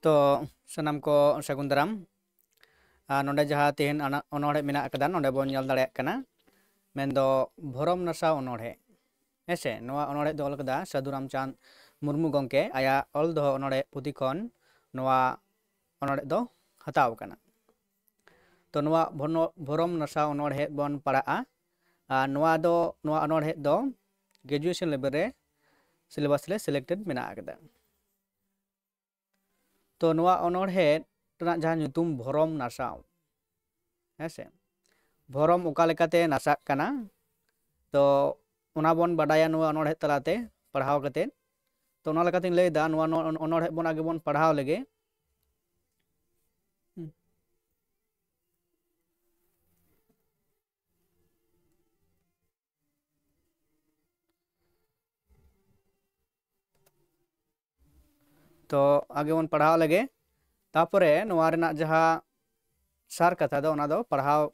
तो सनाम को सगुन दाराम नोंडे जहाँ तेहन अनोढ़े मेना अकदा नोंडे बोन नेल दाड़ेयाग कना मेनदो भरम नसा अनोढ़े हेसे नोआ अनोढ़े दो ऑल कदा साधु रामचांद मुर्मू गंके आया ऑल दो अनोढ़े पुथि खन नोआ अनोढ़े दो हताव कना तो नोआ भरम नसा अनोढ़े बोन पढ़ाआ नोआ अनोढ़े दो ग्रेजुएशन लेवल रे सिलेबस ले सिलेक्टेड मेना अकदा तो नोआ अनोढ़े रनाग जहाँ ᱧᱩᱛᱩᱢ भरम नासाव हेसे भरम ओका लेकाते नासाग कना तो ओना बोन बाडाया नोआ अनोढ़े तलाते पढ़ाव कते तो ओना लेकाते लैदा नोआ अनोढ़े बोन आगे बोन पढ़ाव लेगे तो आगे बोन पढ़ाव लेगे तापरे नोआ रेना जहाँ सार कथा दो ओना दो पढ़ाव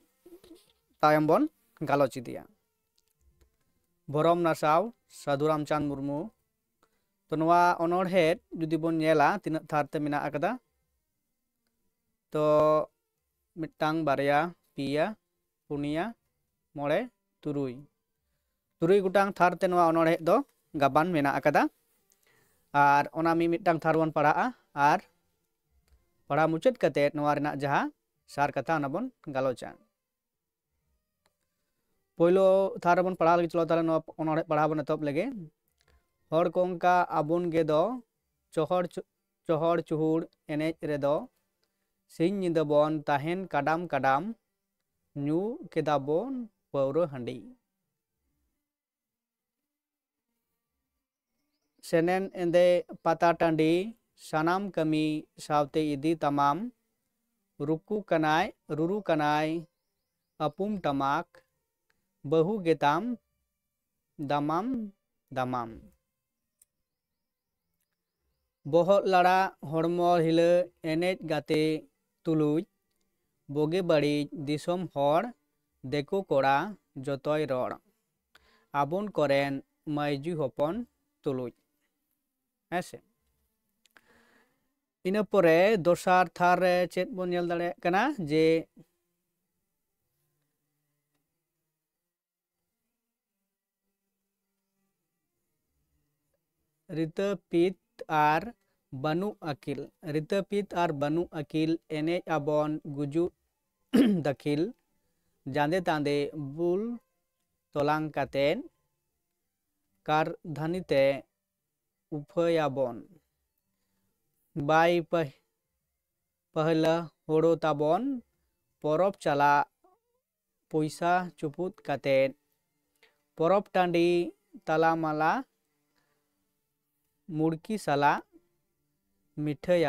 तायम बोन गालोच इदिया भरम नासाव साधु रामचांद मुर्मू तो नोआ अनोढ़े जुदी बोन नेला तिना थारते मेना अकदा तो मिट्टांग बारया पिया पुनिया मोड़े तुरुई गुटांग थारते नोआ अनोढ़े दो गाबान मेना अकदा आर ओना मिट्टांग थार बोन पढ़ाआ आर पढ़ा मुचाद कते नोआ रेना जहाँ सार कथा ओना बोन गालोचा पोयलो थार बोन पढ़ा लगे चलो ताले नोआ अनोढ़े पढ़ा बोन एतहब लेगे हर को ओंका आबोन गे दो चोहड़ चुहुड़ एनेज रेदो सिंह निंदा बोन ताहेन काडाम काडाम ᱧᱩ केदा बोन पौरो हांडी सेनेन एंदे पाता टांडी सानाम कमी सावते इदी तमाम रुकू कनाय अपुम टमाक बहु गेताम दामाम दामाम बोहत लड़ा हड़मो हिला एनेज गाते तुलुज बोगे बड़ी दिसोम हड़ देखो कोड़ा जतोय रड़ आबोन कोरेन माइजू हपन तुलुज हेसे इना परे दोसार थार रे चेत बोन नेल दाड़ेयाग कना जे रितपित आर बानु अकिल रितपित आर बानु अकिल एनेज आबोन गुजु दखिल जांदे तांदे बुल तोलांग कातेन कार धानीते उफयाबोन बाई पहला होड़ो ताबोन परब चला पैसा चुपुत कातेन परब टांडी तालामाला मुड़की साला मिठई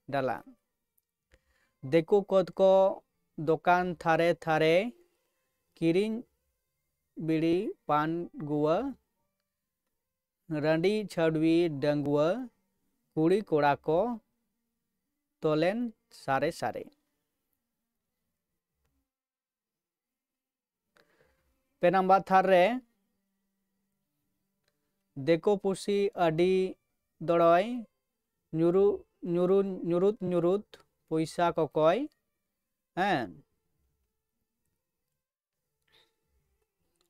डाला देखो कद को दुकान थारे थारे किरिन बिड़ी पान गुआ रंडी छड़वी डंगुआ कुड़ी कोड़ा को तोलेन सारे सारे पे नंबर थार रे देखो पुसी अडी दड़ोय ᱧᱩᱨᱩᱛ पैसा कोकोय हैं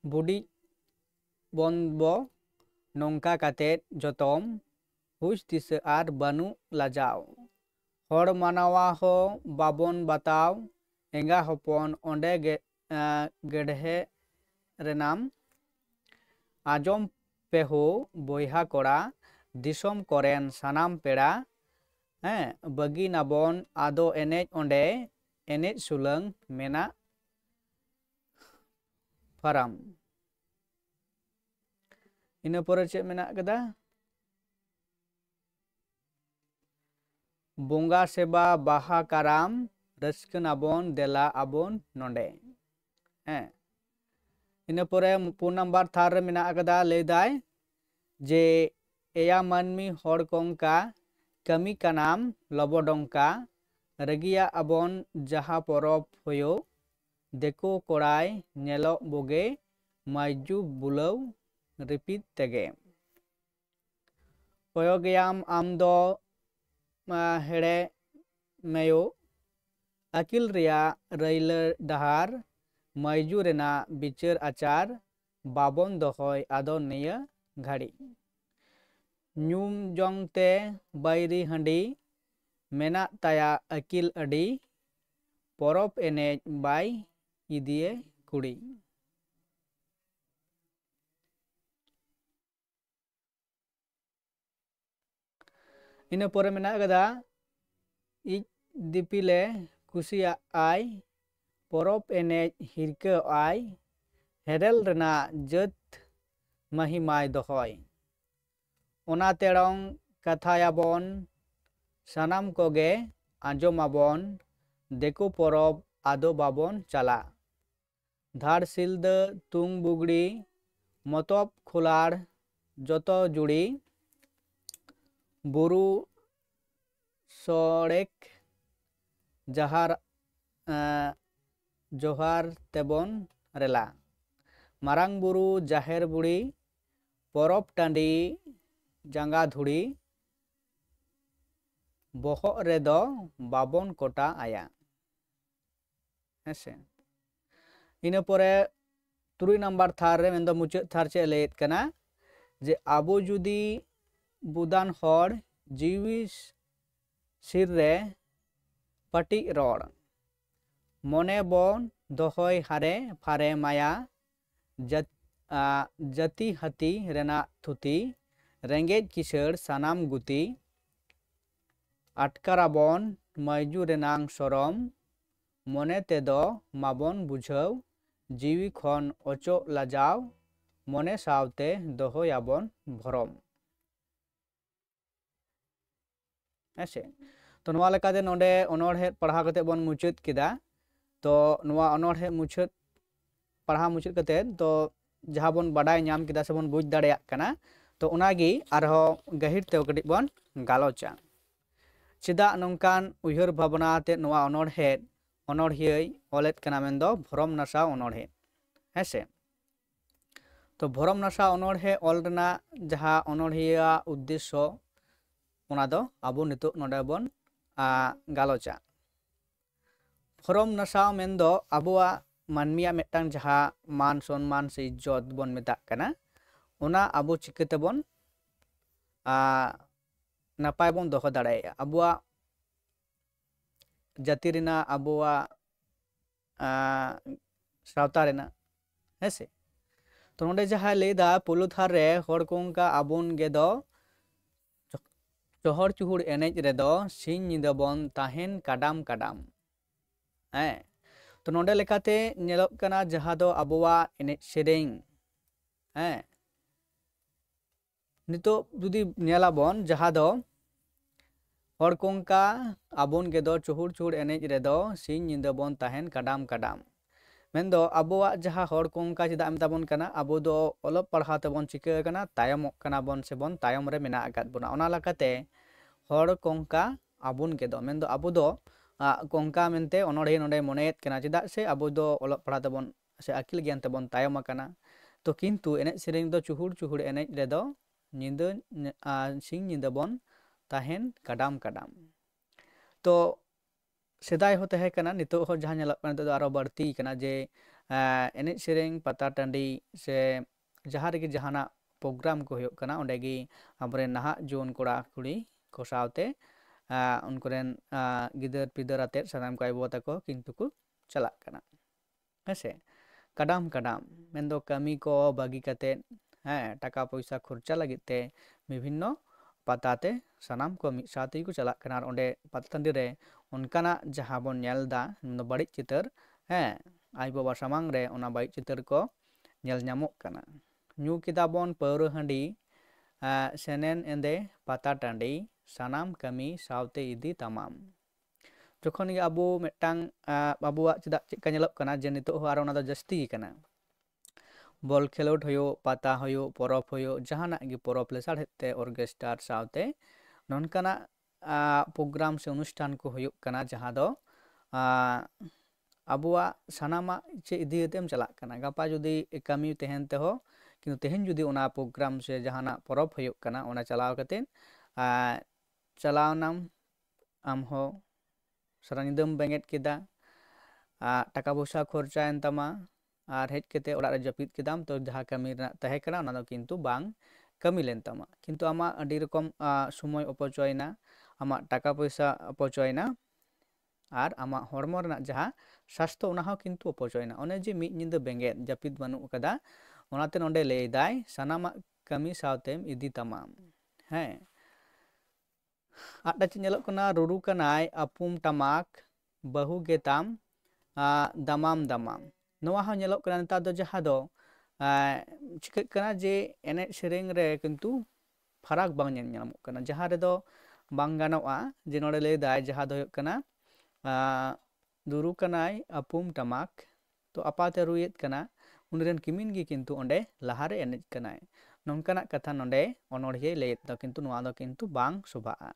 बुडी बोनबो नोंका काते जतोम हुश दिस आर बानु लाजाव हड़ मानावा हो बाबोन बताव एंगा हपन ओंडे गेढ़े रेनाम आजम पेहो बोहा कोड़ा दिसोम कोरेन सानाम पेड़ा हैं बगी नाबोन आदो एनेज ओंडे एनेज सुलंग मेना फाराम इना परे चेद मेना कदा बोंगा सेबा बाहा काराम रस्कन आबोन देला आबोन नोंडे हैं इना परे 4 नंबर थार रे मेना कदा लेदाय जे एया मानमी हड़ कोंका कमी कानाम लबोडोंका रगिया आबोन जहा परब होयो देखो कोड़ाय नेलो बोगे माइजू बुलव रिपीट तेगे कोयोगयाम आम दो हेड़े मेयो अकिल रिया रैला डहार मयजू रेना बिचार आचार बाबन दोहय आदो निया घड़ी ᱧᱩᱢ ᱡᱚᱝᱛᱮ ᱵᱟᱭᱨᱤ ᱦᱟᱺᱰᱤ ᱢᱮᱱᱟᱜ ᱛᱟᱭᱟ ᱟᱹᱠᱤᱞ ᱟᱹᱰᱤ ᱯᱚᱨᱚᱵᱽ ᱮᱱᱮᱡ ᱵᱟᱭ ᱤᱫᱤᱭᱮ ᱠᱩᱲᱤ ᱤᱱᱟᱹ ᱯᱚᱨᱮ ᱢᱮᱱᱟᱜ ᱟᱠᱟᱫᱟ ᱤᱡ ᱫᱤᱯᱤᱞᱮ ᱠᱩᱥᱤᱭᱟᱜ ᱟᱭ ᱯᱚᱨᱚᱵᱽ ᱮᱱᱮᱡ ᱦᱤᱨᱠᱟᱹ ᱟᱭ ᱦᱮᱨᱮᱞ ᱨᱮᱱᱟᱜ ᱡᱟᱹᱛ ᱢᱟᱦᱤᱢᱟᱭ ᱫᱚᱦᱚᱭ ᱚᱱᱟ ᱛᱮᱲᱚᱝ ᱠᱟᱛᱷᱟᱭᱟᱵᱚᱱ ᱥᱟᱱᱟᱢ ᱠᱚᱜᱮ ᱟᱸᱡᱚᱢᱟᱵᱚᱱ ᱫᱮᱠᱩ ᱯᱚᱨᱚᱵᱽ ᱟᱫᱚ ᱵᱟᱵᱚᱱ ᱪᱟᱞᱟᱜ ᱫᱷᱟᱲ ᱥᱤᱞᱫᱟᱹ ᱛᱩᱝ ᱵᱩᱜᱲᱤ ᱢᱚᱛᱚᱵ ᱠᱷᱳᱞᱟᱲ ᱡᱚᱛᱚ ᱡᱩᱲᱤ ᱵᱩᱨᱩ ᱥᱚᱲᱮᱠ ᱡᱟᱦᱟᱨ ᱡᱚᱦᱟᱨ ᱛᱮᱵᱚᱱ ᱨᱮᱞᱟ ᱢᱟᱨᱟᱝ ᱵᱩᱨᱩ ᱡᱟᱦᱮᱨ ᱵᱩᱲᱤ ᱯᱚᱨᱚᱵᱽ ᱴᱟᱺᱰᱤ ᱡᱟᱸᱜᱟ ᱫᱷᱩᱲᱤ ᱵᱚᱦᱚᱜ ᱨᱮᱫᱚ ᱵᱟᱵᱚᱱ ᱠᱚᱴᱟ ᱟᱭᱟ ᱦᱮᱸᱥᱮ ᱤᱱᱟᱹ ᱯᱚᱨᱮ 3 नंबर थार रे मेन दो मुचाद थार चे लैत कना जे आबो जुदी बुदान हर जीवी सिर रे पटी रोड मने बोन दोहय हारे फारे माया जति हती रेना थुती रेंगेज किसर सानाम गुती आटकाराबन मयजू रेनांग सरम मने तेदो माबन बुझाव जीवी खन अचो लाजाव मने सावते दोहयाबन भरम ऐसे तो नवा लेकाते नोडे अनोढ़े पढ़ा कते बन मुचाद किदा तो नवा अनोढ़े मुचाद पढ़ा मुचाद कते तो जहाँ बन बाडाय नाम किदा से बन बुझ दाड़ेयाग कना तो उनागी आरहो गहिर ते कटिज बन गालोचा चेदा नोंकान उयहर भावना ते नवा अनोढ़े अनोढ़ियै ओलेत कना मेंदो भरम नासा अनोढ़े हेसे तो भरम नासा अनोढ़े ओल रेना जहाँ अनोढ़िया उद्देश्य ओना दो आबो नितो नोडे बन गालोचा भरम नासा मेंदो आबोआ मानमिया मेटांग जहाँ मान सम्मान से इज्जत बन मेताग कना ओना आबो चिकाते बन नापाय बन दोहो दाड़ेया आबोआ जाति रेना आबोआ सावता रेना हेसे तो नोडे जहाँ लेदा पुलु थार रे हर को उनका आबोन गेदो चोहर चुहुर एनेज रेदो सिंह निदा बन ताहेन काडाम काडाम तो नोडे लेकाते नेलोग कना जहाँ दो आबोआ एनेज सेरेंग नितो जुदी नेलाबन जहाँ दो हर को उनका आबोन गेदो चुहुर चुहुर एनेज रेदो सिंह निदा बन ताहेन काडाम काडाम मेंदो आबोआ जहाँ हर को उनका चेदा मेताबन कना आबो दो ओलोग पढ़ाव तेबन चिका कना तायमोग कना बन से बन तायम रे मेना आकाद बोना ओना लकाते हर को उनका आबोन गेदो मेंदो आबो दो कोंका मेनते अनोढ़े नोडे मनेत कना चेदा से आबो दो ओलोग पढ़ाव तेबन से आकिल ज्ञान तेबन तायम आकाना तो किन्तु एनेज सेरेंग दो चुहुर चुहुर एनेज रेदो निदा सिंह निदा बन ताहेन काडाम काडाम तो सेदाय हो तहे कना नितो हो जहाँ नेलोग कना तो आरो बढ़ती कना जे एनेज सेरेंग पता टांडी से जहाँ रेगे जहाना प्रोग्राम को होयो कना ओंडेगी आबरे नाहा जुन कोड़ा कुड़ी को सावते उनकोरेन गिदर पिदर आते सानाम को आइबो ताको किन्तु को चलाक कना हेसे काडाम काडाम मेंदो कमी को बागी काते टाका पैसा खर्चा लगिते विभिन्न पाताते सानाम को मिद साथे को चलाक कना ओंडे पाता टांडी रे उनकाना जहाँ बन नेलदा बड़ी चितर आई बाबा सामांग रे ओना बड़ी चितर को नेल ᱧᱟᱢᱚᱜ कना ᱧᱩ ᱠᱮᱫᱟ बन पौर हांडी सेनेन एंदे पाता टांडी सानाम कमी सावते इदी तमाम जखन गे आबो मेटांग आबोआ चेदा चेका नेलोग कना जे नितो हो आरो ओना दो जास्ती कना बल खेलोड होयो पाता होयो परब होयो जहाना गे परब लेसाड़हेते ऑर्केस्ट्रार सावते नोनकाना प्रोग्राम से अनुष्ठान को होयो कना जहाँ दो आबोआ सानामा चे इदीतेम चलाक कना गापा जुदी कमी तेहन ते हो किन्तु तेहन जुदी ओना प्रोग्राम से जहाना परब होयो कना ओना चलाव कते चलावनाम ᱟᱢ ᱦᱚᱸ ᱥᱟᱨᱟ ᱧᱤᱫᱟᱹᱢ ᱵᱮᱸᱜᱮᱫ ᱠᱮᱫᱟ, টাকা পয়সা খরচাᱭᱮᱱ ᱛᱟᱢᱟ, আর হেᱡ ᱠᱟᱛᱮ ᱚᱲᱟᱜ ᱨᱮ ᱡᱟᱹᱯᱤᱫ ᱠᱮᱫᱟᱢ, ᱛᱚ ᱡᱟᱦᱟᱸ ᱠᱟᱹᱢᱤ ᱨᱮᱱᱟᱜ ᱛᱟᱦᱮᱸ ᱠᱟᱱᱟ ᱚᱱᱟ ᱫᱚ ᱠᱤᱱᱛᱩ ᱵᱟᱝ ᱠᱟᱹᱢᱤ ᱞᱮᱱ ᱛᱟᱢᱟ, ᱠᱤᱱᱛᱩ ᱟᱢᱟᱜ ᱟᱹᱰᱤ ᱨᱚᱠᱚᱢ ᱥᱚᱢᱚᱭ ᱚᱯᱚᱪᱚᱭᱮᱱᱟ, ᱟᱢᱟᱜ ᱴᱟᱠᱟ ᱯᱚᱭᱥᱟ ᱚᱯᱚᱪᱚᱭᱮᱱᱟ, আর ᱟᱢᱟᱜ ᱦᱚᱲᱢᱚ ᱨᱮᱱᱟᱜ ᱡᱟᱦᱟᱸ ᱥᱟᱥᱛᱷᱚ ᱚᱱᱟ ᱦᱚᱸ ᱠᱤᱱᱛᱩ ᱚᱯᱚᱪᱚᱭᱮᱱᱟ। ᱚᱱᱮ ᱡᱮ ᱢᱤᱫ ᱧᱤᱫᱟᱹ ᱵᱮᱸᱜᱮᱫ ᱡᱟᱹᱯᱤᱫ ᱵᱟᱹᱱᱩᱜ ᱟᱠᱟᱫᱟ, ᱚᱱᱟᱛᱮ ᱱᱚᱰᱮ ᱞᱟᱹᱭᱫᱟᱭ ᱥᱟᱱᱟᱢᱟᱜ ᱠᱟᱹᱢᱤ ᱥᱟᱶᱛᱮᱢ ᱤᱫᱤ ᱛᱟᱢᱟ। ᱦᱮᱸ, ᱟᱨ ᱪᱮᱫ ᱧᱮᱞᱚᱜ ᱠᱟᱱᱟ, ᱨᱩᱨᱩ ᱠᱟᱱᱟᱭ ᱟᱯᱩᱢ ᱴᱟᱢᱟᱠ ᱵᱟᱹᱦᱩ ᱜᱮᱛᱟᱢ ᱫᱟᱢᱟᱢ ᱫᱟᱢᱟᱢ। ᱱᱚᱣᱟ ᱦᱚᱸ ᱧᱮᱞᱚᱜ ᱠᱟᱱᱟ ᱱᱮᱛᱟᱨ ᱫᱚ ᱡᱟᱦᱟᱸ ᱫᱚ ᱪᱤᱠᱟᱹᱜ ᱠᱟᱱᱟ ᱡᱮ ᱮᱱᱮᱡ ᱥᱮᱨᱮᱧ ᱨᱮ ᱠᱤᱱᱛᱩ ᱯᱷᱟᱨᱟᱠ ᱵᱟᱝ ᱧᱮᱞ ᱧᱟᱢᱚᱜ ᱠᱟᱱᱟ। ᱡᱟᱦᱟᱸ ᱨᱮᱫᱚ ᱵᱟᱝ ᱜᱟᱱᱚᱜᱼᱟ, ᱡᱮ ᱱᱚᱰᱮ ᱞᱟᱹᱭᱫᱟᱭ ᱡᱟᱦᱟᱸ ᱫᱚ ᱦᱩᱭᱩᱜ ᱠᱟᱱᱟ ᱨᱩᱨᱩ ᱠᱟᱱᱟᱭ ᱟᱯᱩᱢ ᱴᱟᱢᱟᱠ, ᱛᱚ ᱟᱯᱟᱛᱮ ᱨᱩᱭᱮᱫ ᱠᱟᱱᱟ, ᱩᱱᱤᱨᱮᱱ ᱠᱤᱢᱤᱱ ᱜᱮ ᱠᱤᱱᱛᱩ ᱚᱸᱰे ᱞᱟᱦᱟᱨᱮ ᱮᱱᱮᱡ ᱠᱟᱱᱟᱭ। ᱱᱚᱝᱠᱟᱱᱟᱜ ᱠᱟᱛᱷᱟ ᱱᱚᱰᱮ ᱚᱱᱚᱬᱦᱤᱭᱟᱹᱭ ᱞᱟᱹᱭᱮᱫ ᱫᱚ, ᱠᱤᱱᱛᱩ ᱱᱚᱣᱟ ᱫᱚ ᱠᱤᱱᱛᱩ ᱵᱟᱝ ᱥᱚᱵᱷᱟᱜᱼᱟ।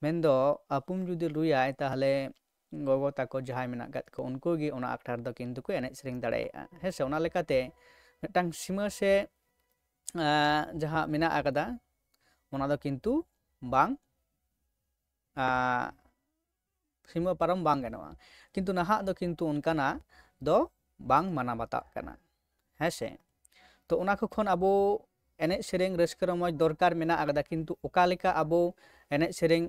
ᱢᱮᱱᱫᱚ ᱟᱯᱩᱢ ᱡᱩᱫᱤ ᱨᱩᱭᱟᱭ, ᱛᱟᱦᱚᱞᱮ ᱜᱚᱜᱚ ᱛᱟᱠᱚ ᱡᱟᱦᱟᱸᱭ ᱢᱮᱱᱟᱜ ᱟᱠᱟᱫ ᱠᱚ ᱩᱱᱠᱩ ᱜᱮ ᱚᱱᱟ ᱟᱠᱷᱲᱟ ᱨᱮᱫᱚ ᱠᱤᱱᱛᱩ ᱠᱚ ᱮᱱᱮᱡ ᱥᱮᱨᱮᱧ ᱫᱟᱲᱮᱭᱟᱜᱼᱟ। ᱦᱮᱸ ᱥᱮ, ᱚᱱᱟ ᱞᱮᱠᱟᱛᱮ ᱢᱤᱫᱴᱟᱝ ᱥᱤᱢᱟᱹ ᱥᱮ ᱡᱟᱦᱟᱸ ᱢᱮᱱᱟᱜ ᱟᱠᱟᱫᱟ ᱚᱱᱟ ᱫᱚ ᱠᱤᱱᱛᱩ ᱵᱟᱝ ᱥᱤᱢᱟᱹ ᱯᱟᱨᱚᱢ ᱵᱟᱝ ᱜᱟᱱᱚᱜᱼᱟ। ᱠᱤᱱᱛᱩ ᱱᱟᱦᱟᱜ ᱫᱚ ᱠᱤᱱᱛᱩ ᱚᱱᱠᱟᱱᱟᱜ ᱫᱚ ᱵᱟᱝ ᱢᱟᱱᱟᱣ ᱵᱟᱛᱟᱜ ᱠᱟᱱᱟ। ᱦᱮᱸ ᱥᱮ, ᱛᱚ ᱚᱱᱟ ᱠᱚ ᱠᱷᱚᱱ ᱟᱵᱚ ᱮᱱᱮᱡ ᱥᱮᱨᱮᱧ ᱨᱟᱹᱥᱠᱟᱹ ᱨᱚᱢᱚᱡᱽ ᱫᱚᱨᱠᱟর ᱢᱮᱱᱟᱜ ᱟᱠᱟᱫᱟ, ᱠᱤᱱᱛᱩ ᱚᱠᱟ ᱞᱮᱠᱟ ᱟᱵᱚ ᱮᱱᱮᱡ ᱥᱮᱨᱮᱧ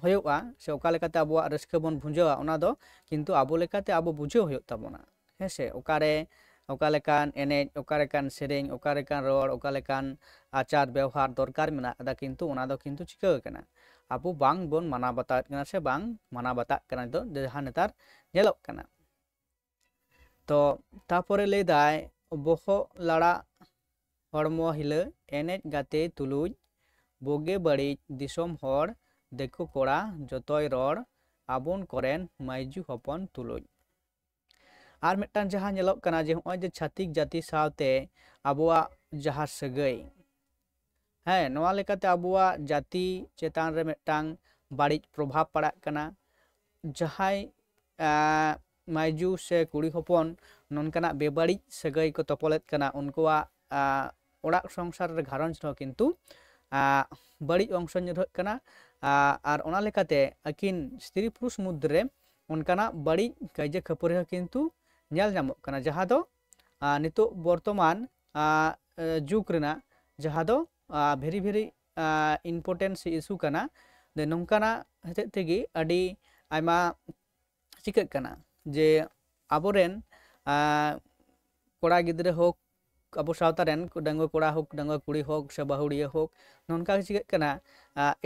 ᱦᱩᱭᱩᱜᱼᱟ, ᱥᱮ ᱚᱠᱟ ᱞᱮᱠᱟᱛᱮ ᱟᱵᱚᱣᱟᱜ ᱨᱟᱹᱥᱠᱟᱹ ᱵᱚᱱ ᱵᱷᱩᱸᱡᱟᱹᱣᱟ, ᱚᱱᱟ ᱫᱚ ᱠᱤᱱᱛু ᱟᱵᱚ ᱞᱮᱠᱟᱛᱮ ᱟᱵᱚ ᱵᱩᱡᱷᱟᱹᱣ ᱦᱩᱭᱩᱜ ᱛᱟᱵᱚᱱᱟ। ᱦᱮᱸ ᱥᱮ, ᱚᱠᱟᱨᱮ ᱚᱠᱟ ᱞᱮᱠᱟᱱ ᱮᱱᱮᱡ, ᱚᱠᱟ ᱞᱮᱠᱟᱱ ᱥᱮᱨᱮᱧ, ᱚᱠᱟ ᱞᱮᱠᱟᱱ ᱨᱚᱲ, ᱚᱠᱟ ᱞᱮᱠᱟᱱ ᱟᱪᱟᱨ ᱵᱮᱣᱦᱟᱨ ᱫᱚᱨᱠᱟর ᱢᱮᱱᱟᱜ ᱟᱠᱟᱫᱟ, ᱠᱤᱱᱛᱩ ᱚᱱᱟ ᱫᱚ ᱠᱤᱱᱛᱩ ᱪᱤᱠᱟᱹ ᱟᱠᱟᱱᱟ, ᱟᱵᱚ ᱵᱟᱝ ᱵᱚᱱ ᱢᱟᱱᱟᱣ ᱵᱟᱛᱟᱣᱮᱫ ᱠᱟᱱᱟ, ᱥᱮ ᱵᱟᱝ ᱢᱟᱱᱟᱣ ᱵᱟᱛᱟᱜ ᱠᱟᱱᱟ ᱫᱚ ᱡᱟᱦᱟᱸ ᱱᱮᱛᱟᱨ ᱧᱮᱞᱚᱜ ᱠᱟᱱᱟ। ᱛᱚ ᱛᱟᱯᱚᱨᱮ ᱞᱟᱹᱭᱫᱟᱭ ᱵᱚᱦᱚᱜ ᱞᱟᱲᱟᱜ ᱦᱚᱲᱢᱚ ᱦᱤᱞᱟᱹ ᱮᱱᱮᱡ ᱜᱟᱛᱮ ᱛᱩᱞᱩᱡ ᱵᱩᱜᱤ ᱵᱟᱹᱲᱤᱡ ᱫᱤᱥᱚᱢ ᱦᱚᱲ ᱫᱤᱠᱩ ᱠᱚᱲᱟ ᱡᱚᱛᱚᱭ ᱨᱚᱲ ᱟᱵᱚᱱ ᱠᱚᱨᱮᱱ ᱢᱟᱹᱭᱡᱩ ᱦᱚᱯᱚᱱ ᱛᱩᱞᱩᱡ। ᱟᱨ ᱢᱤᱫᱴᱟᱝ ᱡᱟᱦᱟᱸ ᱧᱮᱞᱚᱜ ᱠᱟᱱᱟ ᱡᱮ ᱦᱚᱸᱜᱼᱚᱭ ᱡᱮ ᱪᱷᱟᱹᱛᱤᱠ ᱡᱟᱹᱛᱤ ᱥᱟᱶᱛᱮ ᱟᱵᱚᱣᱟᱜ ᱡᱟᱦᱟᱸ ᱥᱟᱹᱜᱟᱹᱭ, ᱦᱮᱸ, ᱱᱚᱣᱟ ᱞᱮᱠᱟᱛᱮ ᱟᱵᱚᱣᱟᱜ ᱡᱟᱹᱛᱤ ᱪᱮᱛᱟᱱ ᱨᱮ ᱢᱤᱫᱴᱟᱝ ᱵᱟᱹᱲᱤᱡ ᱯᱨᱚᱵᱷᱟᱵᱽ ᱯᱟᱲᱟᱜ ᱠᱟᱱᱟ। ᱡᱟᱦᱟᱸᱭ ᱢᱟᱹᱭᱡᱩ ᱥᱮ ᱠᱩᱲᱤ ᱦᱚᱯᱚᱱ ᱱᱚᱝᱠᱟᱱᱟᱜ ᱵᱮᱵᱟᱹᱲᱤᱡ ᱥᱟᱹᱜᱟᱹᱭ ᱠᱚ ᱛᱚᱯᱚᱞᱮᱫ ᱠᱟᱱᱟ, ᱩᱱᱠᱩᱣᱟᱜ ᱚᱲᱟᱜ ᱥᱚᱝᱥᱟᱨ ᱨᱮ ᱜᱷᱟᱨᱚᱸᱡᱽ ᱨᱮᱦᱚᱸ ᱠᱤᱱᱛᱩ ᱵᱟᱹᱲᱤᱡ ᱚᱝᱥᱚ ᱧᱩᱨᱦᱟᱹᱜ ᱠᱟᱱᱟ। ᱟᱨ ᱚᱱᱟ ᱞᱮᱠᱟᱛᱮ ᱟᱹᱠᱤᱱ ᱥᱛᱨᱤ ᱯᱩᱨᱩষ ᱢᱚᱫᱽᱫᱷᱮ ᱚᱱᱠᱟᱱᱟᱜ ᱵᱟᱹᱲᱤᱡ ᱠᱟᱹᱭᱡᱟᱹ ᱠᱷᱟᱹᱯᱟᱹᱨᱤ ᱦᱚᱸ ᱠᱤᱱᱛᱩ ᱧᱮᱞ ᱧᱟᱢᱚᱜ ᱠᱟᱱᱟ, ᱡᱟᱦᱟᱸ ᱫᱚ ᱱᱤᱛᱚᱜ ᱵᱚᱨᱛᱚᱢᱟᱱ ᱡᱩᱜᱽ ᱨᱮᱱᱟᱜ ᱡᱟᱦᱟᱸ ᱫᱚ ᱵᱷᱮᱨᱤ ᱵᱷᱮᱨᱤ ᱤম্ᱯᱚᱨᱴᱮন্ট ᱤস্যᱩ ᱠᱟᱱᱟ। ᱱᱚᱝᱠᱟᱱᱟᱜ ᱦᱚᱛᱮᱡ ᱛᱮᱜᱮ ᱟᱹᱰᱤ ᱟᱭᱢᱟ ᱪᱤᱠᱟᱹᱜ ᱠᱟᱱᱟ ᱡᱮ ᱟᱵᱚᱨᱮᱱ ᱠᱚᱲᱟ ᱜᱤᱫᱽᱨᱟᱹ ᱦᱳᱠ, ᱟᱵᱚ ᱥᱟᱶᱛᱟ ᱨᱮᱱ ᱰᱟᱺᱜᱩᱣᱟᱹ ᱠᱚᱲᱟ ᱦᱳᱠ, ᱰᱟᱺᱜᱩᱣᱟᱹ ᱠᱩᱲᱤ ᱦᱳᱠ, ᱥᱮ ᱵᱟᱹᱦᱩᱲᱤᱭᱟᱹ ᱦᱳᱠ, ᱱᱚᱝᱠᱟ ᱜᱮ ᱪᱤᱠᱟᱹᱜ ᱠᱟᱱᱟ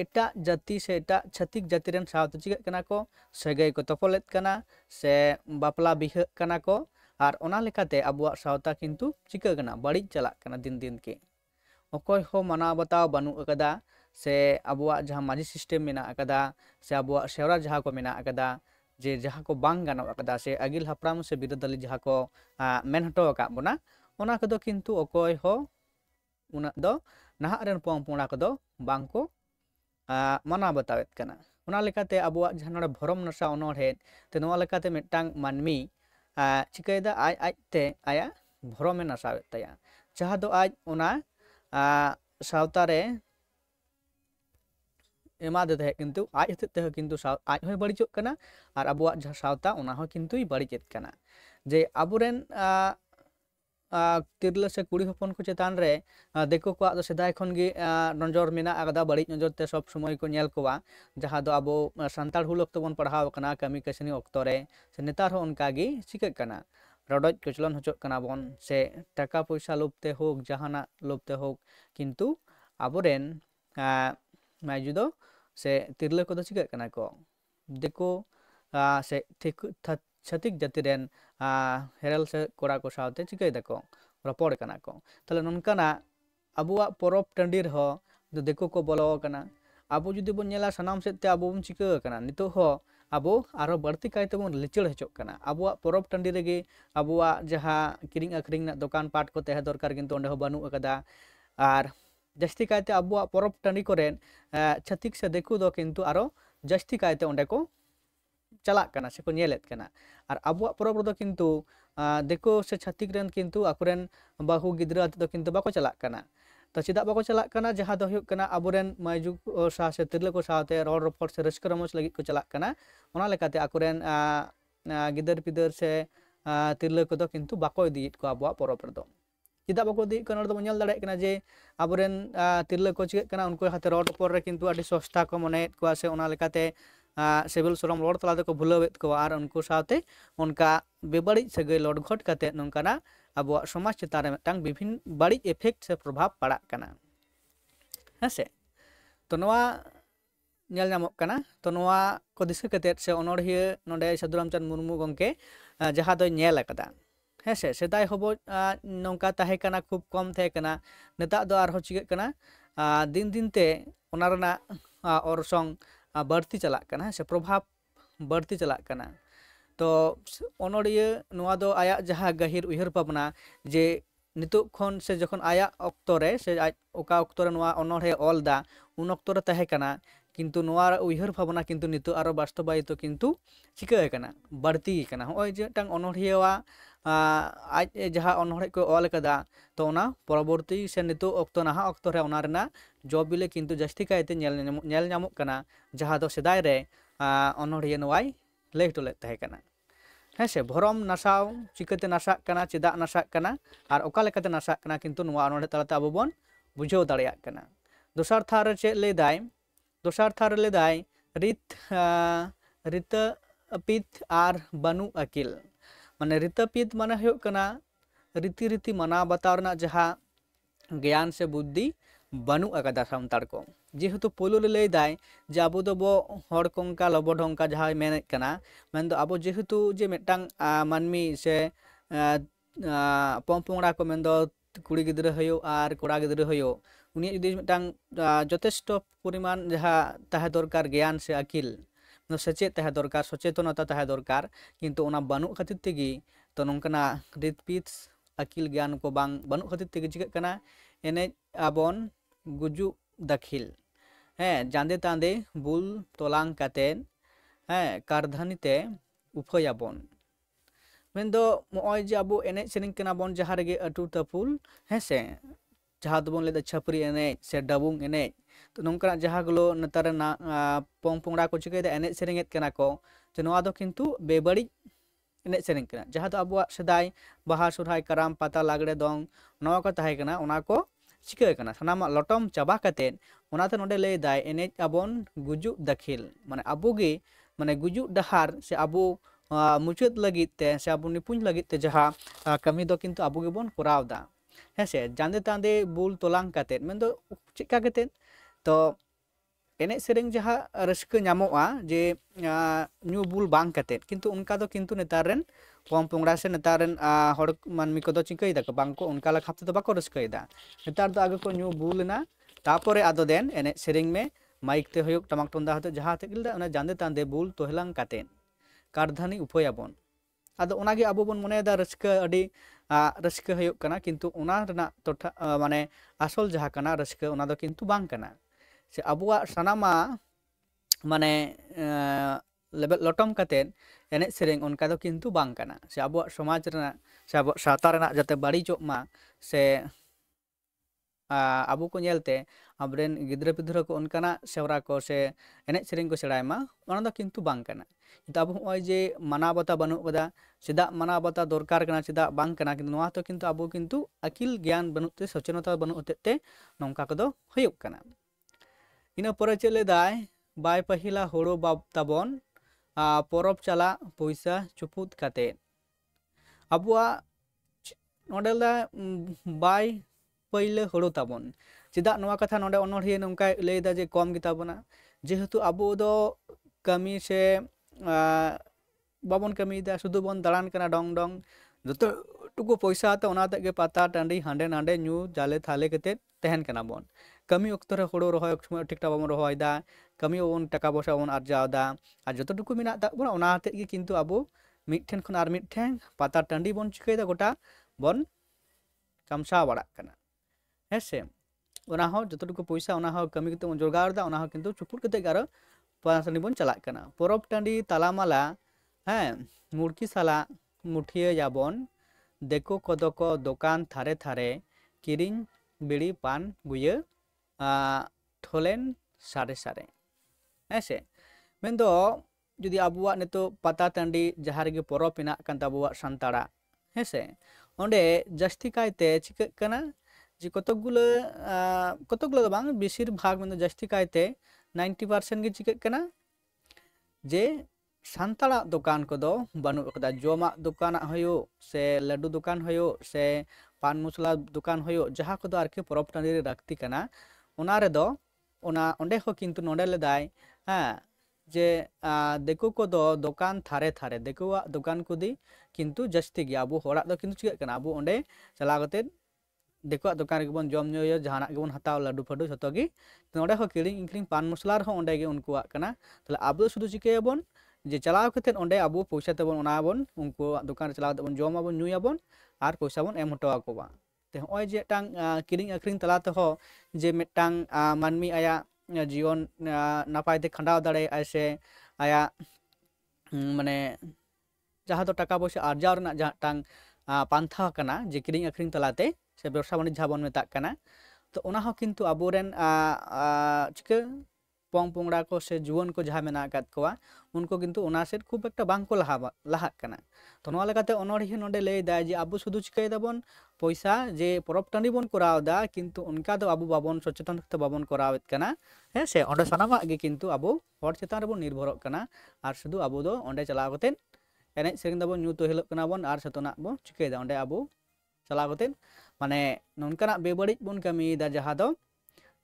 ᱮᱴᱟᱜ ᱡᱟᱹᱛᱤ ᱥᱮ ᱮᱴᱟᱜ ᱪᱷᱟᱹᱛᱤᱠ ᱡᱟᱹᱛᱤ ᱨᱮᱱ ᱥᱟᱶᱛᱮ ᱪᱤᱠᱟᱹᱜ ᱠᱟᱱᱟ ᱠᱚ, ᱥᱟᱹᱜᱟᱹᱭ ᱠᱚ ᱛᱚᱯᱚᱞᱮᱫ ᱠᱟᱱᱟ, ᱥᱮ ᱵᱟᱯᱞᱟ ᱵᱤᱦᱟᱹᱜ ᱠᱟᱱᱟ ᱠᱚ। ᱟᱨ ᱚᱱᱟ ᱞᱮᱠᱟᱛᱮ ᱟᱵᱚᱣᱟᱜ ᱥᱟᱶᱛᱟ ᱠᱤᱱᱛᱩ ᱪᱤᱠᱟᱹ ᱠᱟᱱᱟ, ᱵᱟᱹᱲᱤᱡ ᱪᱟᱞᱟᱜ ᱠᱟᱱᱟ ᱫᱤᱱ ᱫᱤᱱ ᱠᱮ। ᱚᱠᱚᱭ ᱦᱚᱸ ᱢᱟᱱᱟᱣ ᱵᱟᱛᱟᱣ ᱵᱟᱹᱱᱩᱜ ᱟᱠᱟᱫᱟ, ᱥᱮ ᱟᱵᱚᱣᱟᱜ ᱡᱟᱦᱟᱸ ᱢᱟᱹᱡᱷᱤ ᱥᱤᱥᱴᱮᱢ ᱢᱮᱱᱟᱜ ᱟᱠᱟᱫᱟ, ᱥᱮ ᱟᱵᱚᱣᱟᱜ ᱥᱮᱣᱨᱟ ᱡᱟᱦᱟᱸ ko ᱢᱮᱱᱟᱜ ᱟᱠᱟᱫᱟ, ᱡᱮ ᱡᱟᱦᱟᱸ ko ᱵᱟᱝ ᱜᱟᱱᱚᱜ ᱟᱠᱟᱫᱟ, ᱥᱮ ᱟᱹᱜᱤᱞ ᱦᱟᱯᱲᱟᱢ ᱥᱮ ᱵᱤᱨᱟᱹᱫᱟᱹᱞᱤ ᱡᱟᱦᱟᱸ ko ᱢᱮᱱ ᱦᱚᱴᱚ ᱟᱠᱟᱫ ᱵᱚᱱᱟ, ᱚᱱᱟ ᱠᱚᱫᱚ ᱠᱤᱱᱛᱩ ᱚᱠᱚᱭ ᱦᱚᱸ ᱩᱱᱟᱹᱜ ᱫᱚ ᱱᱟᱦᱟᱜ ᱨᱮᱱ ᱯᱚᱝᱼᱯᱚᱝᱲᱟ ᱠᱚᱫᱚ ᱵᱟᱝ ᱠᱚ ᱢᱟᱱᱟᱣ ᱵᱟᱛᱟᱣᱮᱫ ᱠᱟᱱᱟ। ᱚᱱᱟ ᱞᱮᱠᱟᱛᱮ ᱟᱵᱚᱣᱟᱜ ᱡᱟᱦᱟᱸ ᱱᱚᱰᱮ ᱵᱷᱚᱨᱚᱢ ᱱᱟᱥᱟ ᱚᱱᱚᱬᱦᱮᱸ, ᱛᱚ ᱱᱚᱣᱟ ᱞᱮᱠᱟᱛᱮ ᱢᱤᱫᱴᱟᱝ ᱢᱟᱹᱱᱢᱤ ᱪᱤᱠᱟᱹᱭᱮᱫᱟ, ᱟᱡᱛᱮ ᱟᱭᱟᱜ ᱵᱷᱚᱨᱚᱢᱮ ᱱᱟᱥᱟᱣᱮᱫ ᱛᱟᱭᱟ, ᱡᱟᱦᱟᱸ ᱫᱚ ᱟᱡ ᱚᱱᱟ ᱥᱟᱶᱛᱟ ᱨᱮ ᱮᱢᱟᱫᱮ ᱛᱟᱦᱮᱸᱫ, ᱠᱤᱱᱛᱩ ᱟᱡ ᱦᱚᱛᱮᱡ ᱛᱮᱦᱚᱸ ᱠᱤᱱᱛᱩ ᱟᱡ ᱦᱚᱸᱭ ᱵᱟᱹᱲᱤᱡᱚᱜ ᱠᱟᱱᱟ, ᱟᱨ ᱟᱵᱚᱣᱟᱜ ᱡᱟᱦᱟᱸ ᱥᱟᱶᱛᱟ ᱚᱱᱟ ᱦᱚᱸ ᱠᱤᱱᱛᱩᱭ ᱵᱟᱹᱲᱤᱡᱮᱫ ᱠᱟᱱᱟ। ᱡᱮ ᱟᱵᱚᱨᱮᱱ ᱛᱤᱨᱞᱟᱹ ᱥᱮ ᱠᱩᱲᱤ ᱦᱚᱯᱚᱱ ᱠᱚ ᱪᱮᱛᱟᱱ ᱨᱮ ᱫᱤᱠᱩ ᱠᱚᱣᱟᱜ ᱫᱚ ᱥᱮᱫᱟᱭ ᱠᱷᱚᱱ ᱜᱮ ᱱᱚᱡᱚᱨ ᱢᱮᱱᱟᱜ ᱟᱠᱟᱫᱟ, ᱵᱟᱹᱲᱤᱡ ᱱᱚᱡᱚᱨ ᱛᱮ ᱥᱚᱵ ᱥᱚᱢᱚᱭ ᱠᱚ ᱧᱮᱞ ᱠᱚᱣᱟ। ᱡᱟᱦᱟᱸ ᱫᱚ ᱟᱵᱚ ᱥᱟᱱᱛᱟᱲ ᱦᱩᱞ ᱚᱠᱛᱚ ᱵᱚᱱ ᱯᱟᱲᱦᱟᱣ ᱟᱠᱟᱱᱟ, ᱠᱟᱹᱢᱤ ᱠᱟᱹᱥᱱᱤ ᱚᱠᱛᱚ ᱨᱮ, ᱥᱮ ᱱᱮᱛᱟᱨ ᱦᱚᱸ ᱚᱱᱠᱟᱜᱮ ᱪᱤᱠᱟᱹᱜ ᱠᱟᱱᱟ, ᱨᱚᱰᱚᱡ ᱠᱚᱪᱞᱚᱱ ᱦᱚᱪᱚᱜ ᱠᱟᱱᱟ ᱵᱚᱱ, ᱥᱮ ᱴᱟᱠᱟ ᱯᱚᱭᱥᱟ ᱞᱳᱵᱷ ᱛᱮ ᱦᱳᱠ, ᱡᱟᱦᱟᱱᱟᱜ ᱞᱳᱵᱷ ᱛᱮ ᱦᱳᱠ, ᱠᱤᱱᱛᱩ ᱟᱵᱚᱨᱮᱱ ᱢᱟᱹᱭᱡᱩ ᱫᱚ ᱥᱮ ᱛᱤᱨᱞᱟᱹ ᱠᱚᱫᱚ ᱪᱤᱠᱟᱹᱜ ᱠᱟᱱᱟ ᱠᱚ, ᱫᱤᱠᱩ ᱥᱮ ᱪᱷᱟᱹᱛᱤᱠ ᱡᱟᱹᱛᱤ ᱨᱮᱱ ᱦᱮᱨᱮᱞ ᱥᱮ ᱠᱚᱲᱟ ᱠᱚ ᱥᱟᱶᱛᱮ ᱪᱤᱠᱟᱹᱭ ᱫᱟᱠᱚ, ᱨᱚᱯᱚᱲ ᱠᱟᱱᱟ ᱠᱚ। ᱛᱟᱦᱚᱞᱮ ᱱᱚᱝᱠᱟᱱᱟᱜ ᱟᱵᱚᱣᱟᱜ ᱯᱚᱨᱚᱵᱽ ᱴᱟᱺᱰᱤ ᱨᱮᱦᱚᱸ ᱫᱤᱠᱩ ko ᱵᱚᱞᱚ ᱟᱠᱟᱱᱟ। ᱟᱵᱚ ᱡᱩᱫᱤ ᱵᱚᱱ ᱧᱮᱞᱟ ᱥᱟᱱᱟᱢ ᱥᱮᱫ ᱛᱮ ᱟᱵᱚ ᱵᱚᱱ ᱪᱤᱠᱟᱹ ᱟᱠᱟᱱᱟ, ᱱᱤᱛᱚᱜ ᱦᱚᱸ ᱟᱵᱚ ᱟᱨᱦᱚᱸ ᱵᱟᱹᱲᱛᱤ ᱠᱟᱭᱛᱮ ᱵᱚᱱ ᱞᱤᱪᱟᱹᱲ ᱦᱚᱪᱚᱜ ᱠᱟᱱᱟ। ᱟᱵᱚᱣᱟᱜ ᱯᱚᱨᱚᱵᱽ ᱴᱟᱺᱰᱤ ᱨᱮᱜᱮ ᱟᱵᱚᱣᱟᱜ ᱡᱟᱦᱟᱸ ᱠᱤᱨᱤᱧ ᱟᱹᱠᱷᱨᱤᱧ ᱨᱮᱱᱟᱜ ᱫᱚᱠᱟᱱ ᱯᱟᱴ ᱠᱚ ᱛᱟᱦᱮᱸ ᱫᱚᱨᱠᱟর, ᱠᱤᱱᱛᱩ ᱚᱸᱰᱮ ᱦᱚᱸ ᱵᱟᱹᱱᱩᱜ ᱟᱠᱟᱫᱟ। ᱟᱨ ᱡᱟᱹᱥᱛᱤ ᱠᱟᱭᱛᱮ ᱟᱵᱚᱣᱟᱜ ᱯᱚᱨᱚᱵᱽ ᱴᱟᱺᱰᱤ ᱠᱚᱨᱮᱱ ᱪᱷᱟᱹᱛᱤᱠ ᱥᱮ ᱫᱤᱠᱩ ᱫᱚ ᱠᱤᱱᱛᱩ ᱟᱨᱚ ᱡᱟᱹᱥᱛᱤ ᱠᱟᱭᱛᱮ ᱚᱸᱰᱮ ᱠᱚ ᱪᱟᱞᱟᱜ ᱠᱟᱱᱟ, ᱥᱮᱠᱚ ᱧᱮᱞᱮᱫ ᱠᱟᱱᱟ। ᱟᱨ ᱟᱵᱚᱣᱟᱜ ᱯᱚᱨᱚᱵᱽ ᱨᱮᱫᱚ ᱠᱤᱱᱛᱩ ᱫᱤᱠᱩ ᱥᱮ ᱪᱷᱟᱹᱛᱤᱠ ᱨᱮᱱ ᱠᱤᱱᱛᱩ ᱟᱠᱚᱨᱮᱱ ᱵᱟᱹᱦᱩ ᱜᱤᱫᱽᱨᱟᱹ ᱟᱛᱮ ᱫᱚ ᱠᱤᱱᱛᱩ ᱵᱟᱠᱚ ᱪᱟᱞᱟᱜ ᱠᱟᱱᱟ। तो चेदा बाको चलाक कना जहाँ दो हुयुक कना अबोरेन मायजू सा से तिरले को साथे रोड रोपड़ से रस्क रमोज लगी को चलाक कना ओना लेकाते आकोरेन गिदर पिदर से तिरले को दो किंतु बाको इदीत को अबवा परब रदो चेदा बाको इदीत कना दो ñel दाड़े कना जे अबोरेन तिरले को चिके कना उनको हाथे रोड रोपड़ रे किंतु आदि सस्ता को मने को से ओना लेकाते सिविल सरम रोड तला को भुलावेत को आर उनको साथे उनका बेबड़ी सगै लड़ घट काते नंकाना अब समाज चितारे मिटांग विभिन्न बड़ी इफेक्ट से प्रभाव पड़ा कना हेसे तो नोआ ñel ñamok कना तो नोआ को दिसा कते से अनोड़िया नोडे साधु रामचंद्र मुर्मू गंके जहाँ दो ñel अकदा हेसे सेदाय हबो नोंका ताहे कना खूब कम थे कना नेता दो आर चिके कना दिन दिन ते ओना रना औरसंग बढ़ती चलाक कना से प्रभाव बढ़ती चलाक कना तो अनोड़िया नोआ दो आया जहाँ गहिर उहर भावना जे नितुक खन से जखन आया अक्तरे से ओका अक्तरे नोआ अनोड़े ऑलदा उन अक्तरे तहे कना किंतु नोआ उहर भावना किंतु नितु आरो वास्तवायित किंतु चिका कना बढ़ती कना होय जे टांग अनोड़ियावा आज जहाँ अनोड़े को ऑल कदा तो ओना परवर्ती से नितु अक्तो नाहा अक्तो रे ओना रेना जॉब बिले किंतु जस्ती कायते ñel ñamok कना जहाँ दो सेदाय रे अनोड़िया नोआय लय टोले तहे कना हेसे भरम नासाव चिकाते नासा कना चेदा नासा कना और ओका लेकाते नासा कना किंतु नोआ अनोड़े तलाते आबो बोन बुझाव दाड़ेयाग कना दोसार थार चे लेदाय दोसार थार लेदाय रित अपित आर बनु अकिल माने रितपित माने हुयुक कना रीति रीति माना बताव रना जहाँ ज्ञान से बुद्धि बनु अकदा सान्ताड़ को जेहेतु पोलो ले लैदाय जे आबो दो बो हर कोंका लबो ढोंका जहाँ मेन कना मेन दो आबो जेहेतु जे मिटांग मानमी से पोंपोंगड़ा को मेन दो कुड़ी गिद्रा हयो आर कोड़ा गिद्रा हयो उनी जुदी मिटांग यथेष्ट परिमाण जहाँ ताहे दरकार ज्ञान से अकिल सचेत ताहे दरकार सचेतनता ताहे दरकार किंतु ओना बनु खातिर तेगी तो नोंकना रितपित अकिल ज्ञान को बांग बनु खातिर तेगी चिका कना एने आबोन गुजु दखिल जांदे तांदे बुल तोलांग कातेन कारधानी ते उफयाबोन मेन्दो मोय जे आबो एने सेरिंग कना बोन जहाँ रेगे अटू तपुल हेसे जहाँ दोबोन लेदा छपरी एने से डबुंग एने तो नोंकना जहाँ गुलो नेतार ना पोंपोंगड़ा को चिकायदा एने सेरिंगेत कना को जे नोआ दो किंतु बेबड़ी एने सेरिंग कना जहाँ दो आबो सेदाय बाहा सुरहाय कराम पाता लागड़े दोंग नोआ को ताहे कना ओना को चिका कना सानामा लटम चाबा कातेन ओनाते नोडे लैदाय एने आबोन गुजु दखिल माने आबोगे माने गुजु डहार से आबो मुचाद लगित ते से आबो निपुण लगित ते जहाँ कमी दो किंतु आबो गेबोन कोरावदा हेसे जांदे तांदे बुल तोलांग कातेन मेन दो चिका कातेन तो एने सेरिंग जहाँ रस्क ñamoa जे न्यू बुल बांग कातेन किंतु उनका दो किंतु नेतारेन पोंपोंगड़ा से नेतारेन हड़ मानमी को दो चिकाई दको बांको उनका लखापते तो बाको रस्कईदा नेतार दो आगे को न्यू बुलना तापरे आदो देन एने सेरिंग में माइक ते होयुक टमाक टुंदा हते जहाँ ते गिलदा ओना जांदे तांदे बुल तोहलांग कातेन कारधानी उफयाबोन आदो ओनागे आबो बोन मनेदा रस्क अडी रस्क होयुक कना किंतु ओना रेना टोठा माने आसल जहाँ कना रस्क ओना दो किंतु बांग कना से आबुआ सानामा माने लेबल लटम कातेन एने सेरिंग उनका दो किंतु बांग कना से आबुआ समाज रेना से आबुआ सावता रेना जाते बाड़ीजोग मा से आबो को ñelते आबरेन गिद्रा पिद्रा को उनकाना सेवरा को से एने सेरिंग को सेड़ाय मा ओना दो किंतु बांग कना किंतु आबो होय जे माना बता बनु कदा चेदा माना बता दरकार कना चेदा बांग कना किंतु नोआ तो किंतु आबो किंतु अकिल ज्ञान बनुते सचेतनता बनुते ते नोंका को दो हुयुक कना इना परे चले दाय बाय पहिला होड़ो बाब ताबोन परब चला पैसा चुपुत काते अबुआ नोडेला बाय पहिले होड़ो ताबोन चेदा नोआ कथा नोडे अनोड़िया नोंका लैदा जे कम गिताबोना जेहेतु आबो दो कमी से बाबन कमीदा शुधु बन दालान कना डोंग डोंग जतो टुकु पैसा तो ओनाते गे पाता टांडी हांडे नांडे न्यू जाले थाले कते तहन कना बोन कमी अक्तो रे होड़ो रहोय समय ठीक टाइम रहोयदा कमी ओन टाका पयसा ओन आरजावदा आर जतो टुकु मिना ता बोना ओनाते गे किंतु आबो मिठेन खन आर मिठेन पाता टांडी बोन चिकैदा गोटा बोन कामसा बाड़ा कना हेसे ओना हो जतो टुकु पैसा ओना हो कमी कते बोन जोगाड़दा ओना हो किंतु चुपुर कते गारो पासानी बोन चला कना परब टांडी तालामाला मुड़की साला मुठिया जाबोन देखो कदको दुकान थारे थारे किरिंग बिड़ी पान गुया ठोलेन सारे सारे ऐसे मेन दो जुदी अबुआ नितो पता टांडी जहाँ रेगे परब मेना कान ताबुआ सान्ताड़ा हेसे ओंडे जास्ती कायते चिकाग कना जे कतकगुलो दो बांग बेसिर भाग में जास्ती कायते 90% गे चिकाग कना जे सान्ताड़ा दुकान को दो बानु कदा जोमा दुकान होयो से लड्डू दुकान होयो से पान मसला दुकान होयो जहाँ को दो आरके परब टांडी रे रखती कना ओना रे दो ओना ओंडे हो किन्तु नोंडे लेदाय हाँ जे देखो को दो दुकान थारे थारे देखो दुकान को दी किन्तु जास्ती गया अबो होड़ा दो किन्तु चिकाग कना अबो ओंडे चला गते देखो दुकान रे बन जम न्यूयो जहाना गेबन हताव लड्डू फड्डू जतो गी नोंडे हो किरिंग इंक्रिंग पान मसला रे हो ओंडे गे उनकुआ कना तले अबो शुधु चिकायाबन जे चलाव कते ओंडे अबो पैसा तबन ओनाबन उनको दुकान रे चलाव तबन जमाबन न्यूयाबन आर पैसा बन एम हटवा कोबा ते होय जे टांग किरिंग अखरिंग तला ते हो जे मिटांग मानमी आया जीवन नापाय ते खंडाव दाड़े ऐसे आया माने जहाँ तो टाका पैसा आर्जाव रना जहाँ टांग पांथा कना जे किरिंग अखरिंग तलाते से व्यवसाय वाणिज्य जहाँ बन मेता कना तो ओना हो किन्तु अबोरेन चिका पोंग पोंगड़ा को से जुवन को जहाँ मेना कात कोआ उनको किन्तु ओना से खूब एकटा बांग को लाहा कना तो नोआ लेकाते अनोड़िया नोडे लई दा जे आबो शुधु चिकाय दाबन पैसा जे परब टांडी बन कराव दा किन्तु उनका दो आबो बाबन सचेतन ते बाबन करावेत कना हे से ओंडे सानामा गे किन्तु आबो हर चेतान रे बन निर्भरक कना आर शुधु आबो दो ओंडे चलाव कते एनेज सेरेंग दाबन न्यू तो हेलोक कना बन आर सतोना बो चिकाय दा ओंडे आबो चलाव कते माने नोनकाना बेबड़िज बन कमी दा जहाँ दो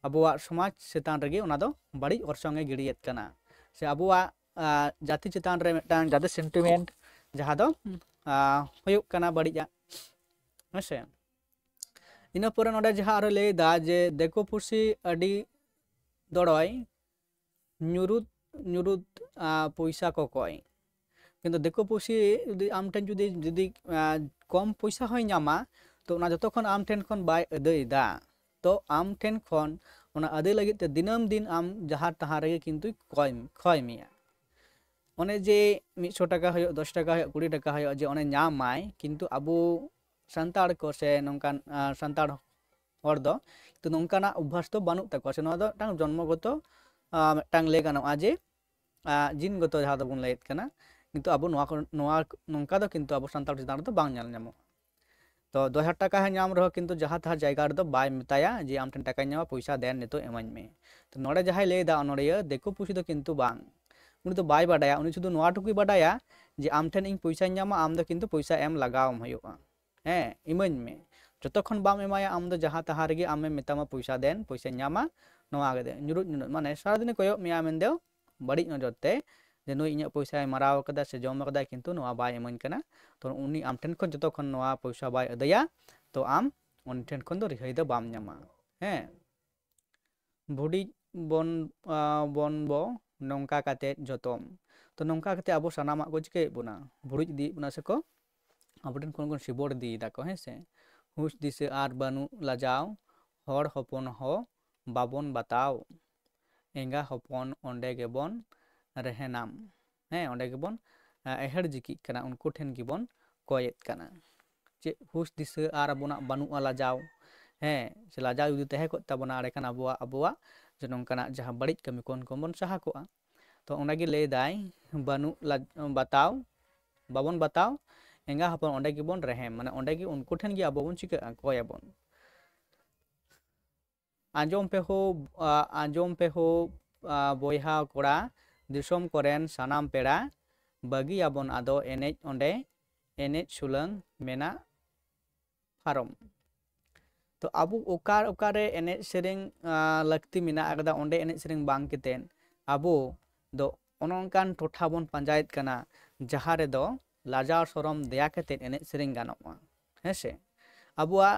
अबुआ समाज चेतान रेगे ओना दो बड़ी ऑर्सोंगे गिड़ियत कना से अबुआ जाति चेतान रे मिटान जाति सेंटिमेंट जहाँ दो होयुक कना बड़िया हेसे इना पोरे नोडे जहाँ आरो लई दा जे देखो पुसी अडी दड़य ᱧᱩᱨᱩᱫ ᱧᱩᱨᱩᱫ पैसा को कय किन्तु देखो पुसी जुदी आम ठेन जुदी कम पैसा होय ᱧᱟᱢᱟ तो ओना जतो खन आम ठेन खन बाय अदैदा तो आम ठेन खन ओना अदै लगित ते दिनम दिन आम जहाँ तहाँ रेगे किन्तु खय मिया ओने जे 100 टाका होयो 10 टाका होयो 20 टाका होयो जे ओने ᱧᱟᱢᱟय किन्तु अबो सान्ताड़ को से नोंकान सान्ताड़ हर दो तो नोंकाना अभ्यास तो बानुक तको से नोआ दो टांग जन्मगत टांग ले गानोआ जे जिनगत जहाँ दो बन लैत कना किन्तु अबो नोआ नोंका दो किन्तु अबो सान्ताड़ चेतान दो बांग नेल ᱧᱟᱢᱚᱜ तो 2000 टाका है नाम रहो किन्तु जहाँ तहाँ जायगा रे दो बाय मेताया जे आम ठेन टाका ᱧᱟᱢᱟ पैसा देन नितो एमाኝ में तो नोडे जहाँ लई दा अनोड़िया देखो पुसी दो किन्तु बांग उनी तो बाय बाडाया उनी शुधु नोआ टुकुई बाडाया जे आम ठेन इन पैसा ᱧᱟᱢᱟ आम दो किन्तु पैसा एम लगावम हुयुआ हैं इमाኝ में जतखन बाम एमाया आम दो जहाँ तहाँ रेगे आमे मेतामा पैसा देन पैसा ᱧᱟᱢᱟ नोआ गे ᱧᱩᱨᱩᱫ ᱧᱩᱨᱩᱫ माने सारा दिन कोयो मिया मेनदेव बड़ी नजरते जे नुई इᱧ पैसा माराव कदा से जम कदा किन्तु नोआ बाय एमाኝ कना तो उनी आम ठेन खन जतखन नोआ पैसा बाय अदया तो आम उन ठेन खन दो रिहाई दो बाम ᱧᱟᱢᱟ हैं बुडी बन बन बो नौका काते जतम तो नौका काते आबो सानामा को चिकाय बुना बुड़िज दी बुना से को आबो ठेन खन खन सिबोड़ दी दाको हैं से हुस दिसे आर बानु लाजाव हर हपन हो बाबन बताओ एंगा हपन ओंडे गेबन रहेनाम हैं ओंडे गेबन एहड़ जिकी कना उनको ठेन गिबन कोयेत कना जे हुस दिसे आर अबोना बानु लाजाव हैं से लाजाव जुदी तहे को तबना आड़े कना अबुआ जे नोंकाना जहाँ बड़िज कमी कोन बन साहा कोआ तो ओंडे लई दाय बानु बताओ बाबन बताओ एंगा हपन ओंडे गिबन रहेम माने ओंडे गे उनको ठेन गे अबो बन चिका कोयाबन आंजोम पे हो बोयहा कोड़ा दिसोम कोरेन सानाम पेड़ा बागी आबन आदो एनेज ओंडे एनेज सुलंग मेना फारम तो अबु ओकार ओकारे एनेज सेरेंग लक्ति मेना आगदा ओंडे एनेज सेरेंग बांग केतेन अबु दो ओनोंकान टोठा बन पांजायत कना जहाँ रे दो लाजाव सरम दया केतेन एनेज सेरेंग गानोआ हेसे अबुआ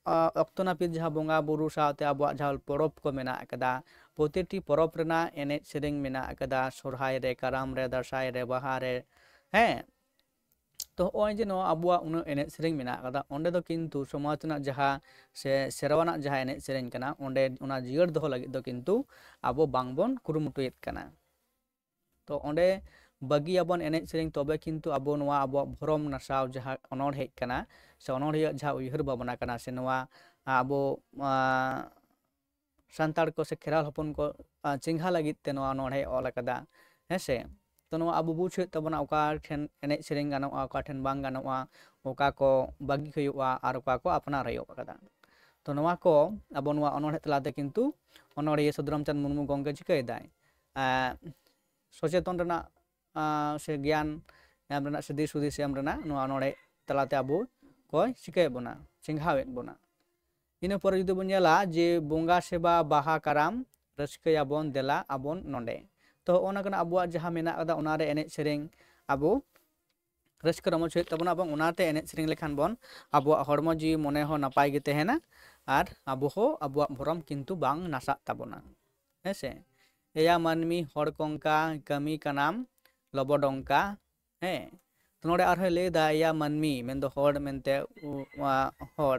अक्तो नापित जहाँ बोंगा बुरु साथे अबुआ जहाँ परब को मेना कदा प्रतिटी परब रेना एनेज सेरेंग मेना कदा सोरहाय रे कराम रे दासाय रे बाहा रे हैं तो ओय जे नो अबुआ उन एनेज सेरेंग मेना कदा ओंडे दो किन्तु समाज ना जहाँ से सेरवाना जहाँ एनेज सेरेंग कना ओंडे उना जियर दोहो लगित दो किन्तु अबो बांगबन कुरुमुटुयेत कना तो ओंडे बागी आबन एनेज सेरेंग तबे किन्तु अबो नोआ अबो भरम नासाव जहाँ अनोड़ हेज कना से अनोड़िया जहाँ उयहर भावना कना से नोआ ᱟᱵᱚ ᱥᱟᱱᱛᱟᱲ ᱠᱚ ᱥᱮ ᱠᱷᱮᱨᱣᱟᱞ ᱦᱚᱯᱚᱱ ᱠᱚ ᱪᱮᱸᱜᱷᱟ ᱞᱟᱹᱜᱤᱫ ᱛᱮ ᱱᱚᱣᱟ ᱚᱱᱚᱬᱦᱮ ᱚᱞ ᱟᱠᱟᱫᱟ ᱦᱮᱸᱥᱮ ᱛᱚ ᱱᱚᱣᱟ ᱟᱵᱚ ᱵᱩᱡᱽ ᱦᱩᱭᱩᱜ ᱛᱟᱵᱚᱱᱟ ᱚᱠᱟ ᱴᱷᱮᱱ ᱮᱱᱮᱡ ᱥᱮᱨᱮᱧ ᱜᱟᱱᱚᱜᱼᱟ ᱚᱠᱟ ᱴᱷᱮᱱ ᱵᱟᱝ ᱜᱟᱱᱚᱜᱼᱟ ᱚᱠᱟ ᱠᱚ ᱵᱟᱹᱜᱤ ᱦᱩᱭᱩᱜᱼᱟ ᱟᱨ ᱚᱠᱟ ᱠᱚ ᱟᱯᱱᱟᱨ ᱦᱩᱭᱩᱜ ᱟᱠᱟᱫᱟ ᱛᱚ ᱱᱚᱣᱟ ᱠᱚ ᱟᱵᱚ ᱱᱚᱣᱟ ᱚᱱᱚᱬᱦᱮ ᱛᱟᱞᱟᱛᱮ ᱠᱤᱱᱛᱩ ᱚᱱᱚᱬᱦᱤᱭᱟᱹ ᱥᱟᱹᱫᱷᱩᱨᱟᱢᱪᱟᱸᱫᱽ ᱢᱩᱨᱢᱩ ᱜᱚᱢᱠᱮ ᱪᱤᱠᱟᱹᱭᱮᱫᱟᱭ ᱥᱚᱪᱮᱛᱚᱱ ᱨᱮᱱᱟᱜ ᱥᱮ ᱜᱮᱭᱟᱱ ᱮᱢ ᱨᱮᱱᱟᱜ ᱥᱮ ᱫᱤᱥ ᱦᱩᱫᱤᱥ ᱮᱢ ᱨᱮᱱᱟᱜ ᱱᱚᱣᱟ ᱚᱱᱚᱬᱦᱮ ᱛᱟᱞᱟᱛᱮ ᱟᱵᱚ ᱠᱚᱭ ᱪᱤᱠᱟᱹᱭᱮᱫ ᱵᱚᱱᱟ ᱪᱮᱸघᱟᱣᱮᱫ ᱵᱚᱱᱟ ᱤᱱᱟᱹ ᱯᱚᱨᱮ ᱡᱩᱫᱤ ᱵᱚᱱ ᱧᱮᱞᱟ ᱡᱮ ᱵᱚᱸᱜᱟ ᱥᱮᱵᱟ ᱵᱟᱦᱟ ᱠᱟᱨᱟᱢ ᱨᱟᱹᱥᱠᱟᱹᱭᱟᱵᱚᱱ ᱫᱮᱞᱟ ᱟᱵᱚᱱ ᱱᱚᱰᱮ ᱛᱚ ᱚᱱᱟ ᱠᱟᱱᱟ ᱟᱵᱚᱣᱟᱜ ᱡᱟᱦᱟᱸ ᱢᱮᱱᱟᱜ ᱟᱠᱟᱫᱟ ᱚᱱᱟᱨᱮ ᱮᱱᱮᱡ ᱥᱮᱨᱮᱧ ᱟᱵᱚ ᱨᱟᱹᱥᱠᱟᱹ ᱨᱚᱢᱚᱡᱽ ᱦᱩᱭᱩᱜ ᱛᱟᱵᱚᱱᱟ ᱮᱵᱚᱝ ᱚᱱᱟᱛᱮ ᱮᱱᱮᱡ ᱥᱮᱨᱮᱧ ᱞᱮᱠᱷᱟᱱ ᱵᱚᱱ ᱟᱵᱚᱣᱟᱜ ᱦᱚᱲᱢᱚ ᱡᱤᱣᱤ ᱢᱚᱱᱮ ᱦᱚᱸ ᱱᱟᱯᱟᱭ ᱜᱮ ᱛᱟᱦᱮᱱᱟ ᱟᱨ ᱟᱵᱚ ᱦᱚᱸ ᱟᱵᱚᱣᱟᱜ ᱵᱷᱚᱨᱚᱢ ᱠᱤᱱᱛᱩ ᱵᱟᱝ ᱱᱟᱥᱟᱜ ᱛᱟᱵᱚᱱᱟ ᱦᱮᱸᱥᱮ ᱮᱭᱟ ᱢᱟᱹᱱᱢᱤ ᱦᱚᱲ ᱠᱚᱝᱠᱟ ᱠᱟᱹᱢᱤ ᱠᱟᱱᱟᱢ ᱞᱚᱵᱚᱰᱚᱝᱠᱟ ᱦᱮᱸ ᱛᱚ ᱱᱚᱰᱮ ᱟᱨᱦᱚᱸᱭ ᱞᱟᱹᱭᱫᱟ ᱮᱭᱟ ᱢᱟᱹᱱᱢᱤ ᱢᱮᱱᱫᱚ ᱦᱚᱲ ᱢᱮᱱᱛᱮ ᱦᱚᱲ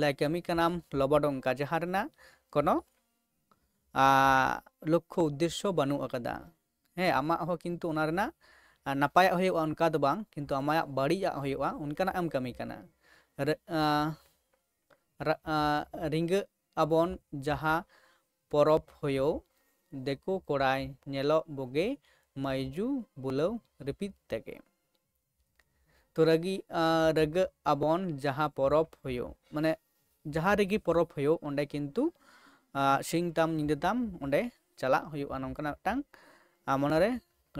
ᱞᱟᱭ ᱠᱟᱹᱢᱤ ᱠᱟᱱᱟᱢ ᱞᱚᱵᱚᱰᱚᱝᱠᱟ ᱡᱟᱦᱟᱸ ᱨᱮᱱᱟᱜ ᱠᱳᱱᱳ ᱞᱚᱠᱠᱷᱚ ᱩᱫᱽᱫᱮᱥᱥᱚ ᱵᱟᱹᱱᱩᱜ ᱟᱠᱟᱫᱟ ᱦᱮᱸ ᱟᱢᱟᱜ ᱦᱚᱸ ᱠᱤᱱᱛᱩ ᱚᱱᱟ ᱨᱮᱱᱟᱜ ᱱᱟᱯᱟᱭᱟᱜ ᱦᱩᱭᱩᱜᱼᱟ ᱚᱱᱠᱟ ᱫᱚ ᱵᱟᱝ ᱠᱤᱱᱛᱩ ᱟᱢᱟᱜ ᱵᱟᱹᱲᱤᱡᱟᱜ ᱦᱩᱭᱩᱜᱼᱟ ᱚᱱᱠᱟᱱᱟᱜ ᱮᱢ ᱠᱟᱹᱢᱤ ᱠᱟᱱᱟ ᱨᱤᱸᱜᱟᱹᱜ ᱟᱵᱚᱱ ᱡᱟᱦᱟᱸ ᱯᱚᱨᱚᱵᱽ ᱦᱩᱭᱩᱜ ᱫᱮᱠᱳ ᱠᱚᱲᱟᱭ ᱧᱮᱞᱚᱜ ᱵᱳᱜᱮ ᱢᱟᱹᱭᱡᱩ ᱵᱩᱞᱟᱹᱣ ᱨᱤᱯᱤᱫ ᱛᱮᱜᱮ ᱛᱚ ᱨᱟᱹᱜᱟᱹᱜ ᱟᱵᱚᱱ ᱡᱟᱦᱟᱸ ᱯᱚᱨᱚᱵᱽ ᱦᱩᱭᱩᱜ ᱢᱟᱱᱮ ᱡᱟᱦᱟᱸ ᱨᱮᱜᱮ ᱯᱚᱨᱚᱵᱽ ᱦᱩᱭᱩᱜ ᱚᱸᱰᱮ ᱠᱤᱱᱛᱩ ᱥᱤᱧ ᱛᱟᱢ ᱧᱤᱫᱟᱹ ᱛᱟᱢ ᱚᱸᱰᱮ ᱪᱟᱞᱟᱜ ᱦᱩᱭᱩᱜᱼᱟ ᱱᱚᱝᱠᱟᱱᱟᱜ ᱢᱤᱫᱴᱟᱝ ᱢᱚᱱᱮᱨᱮ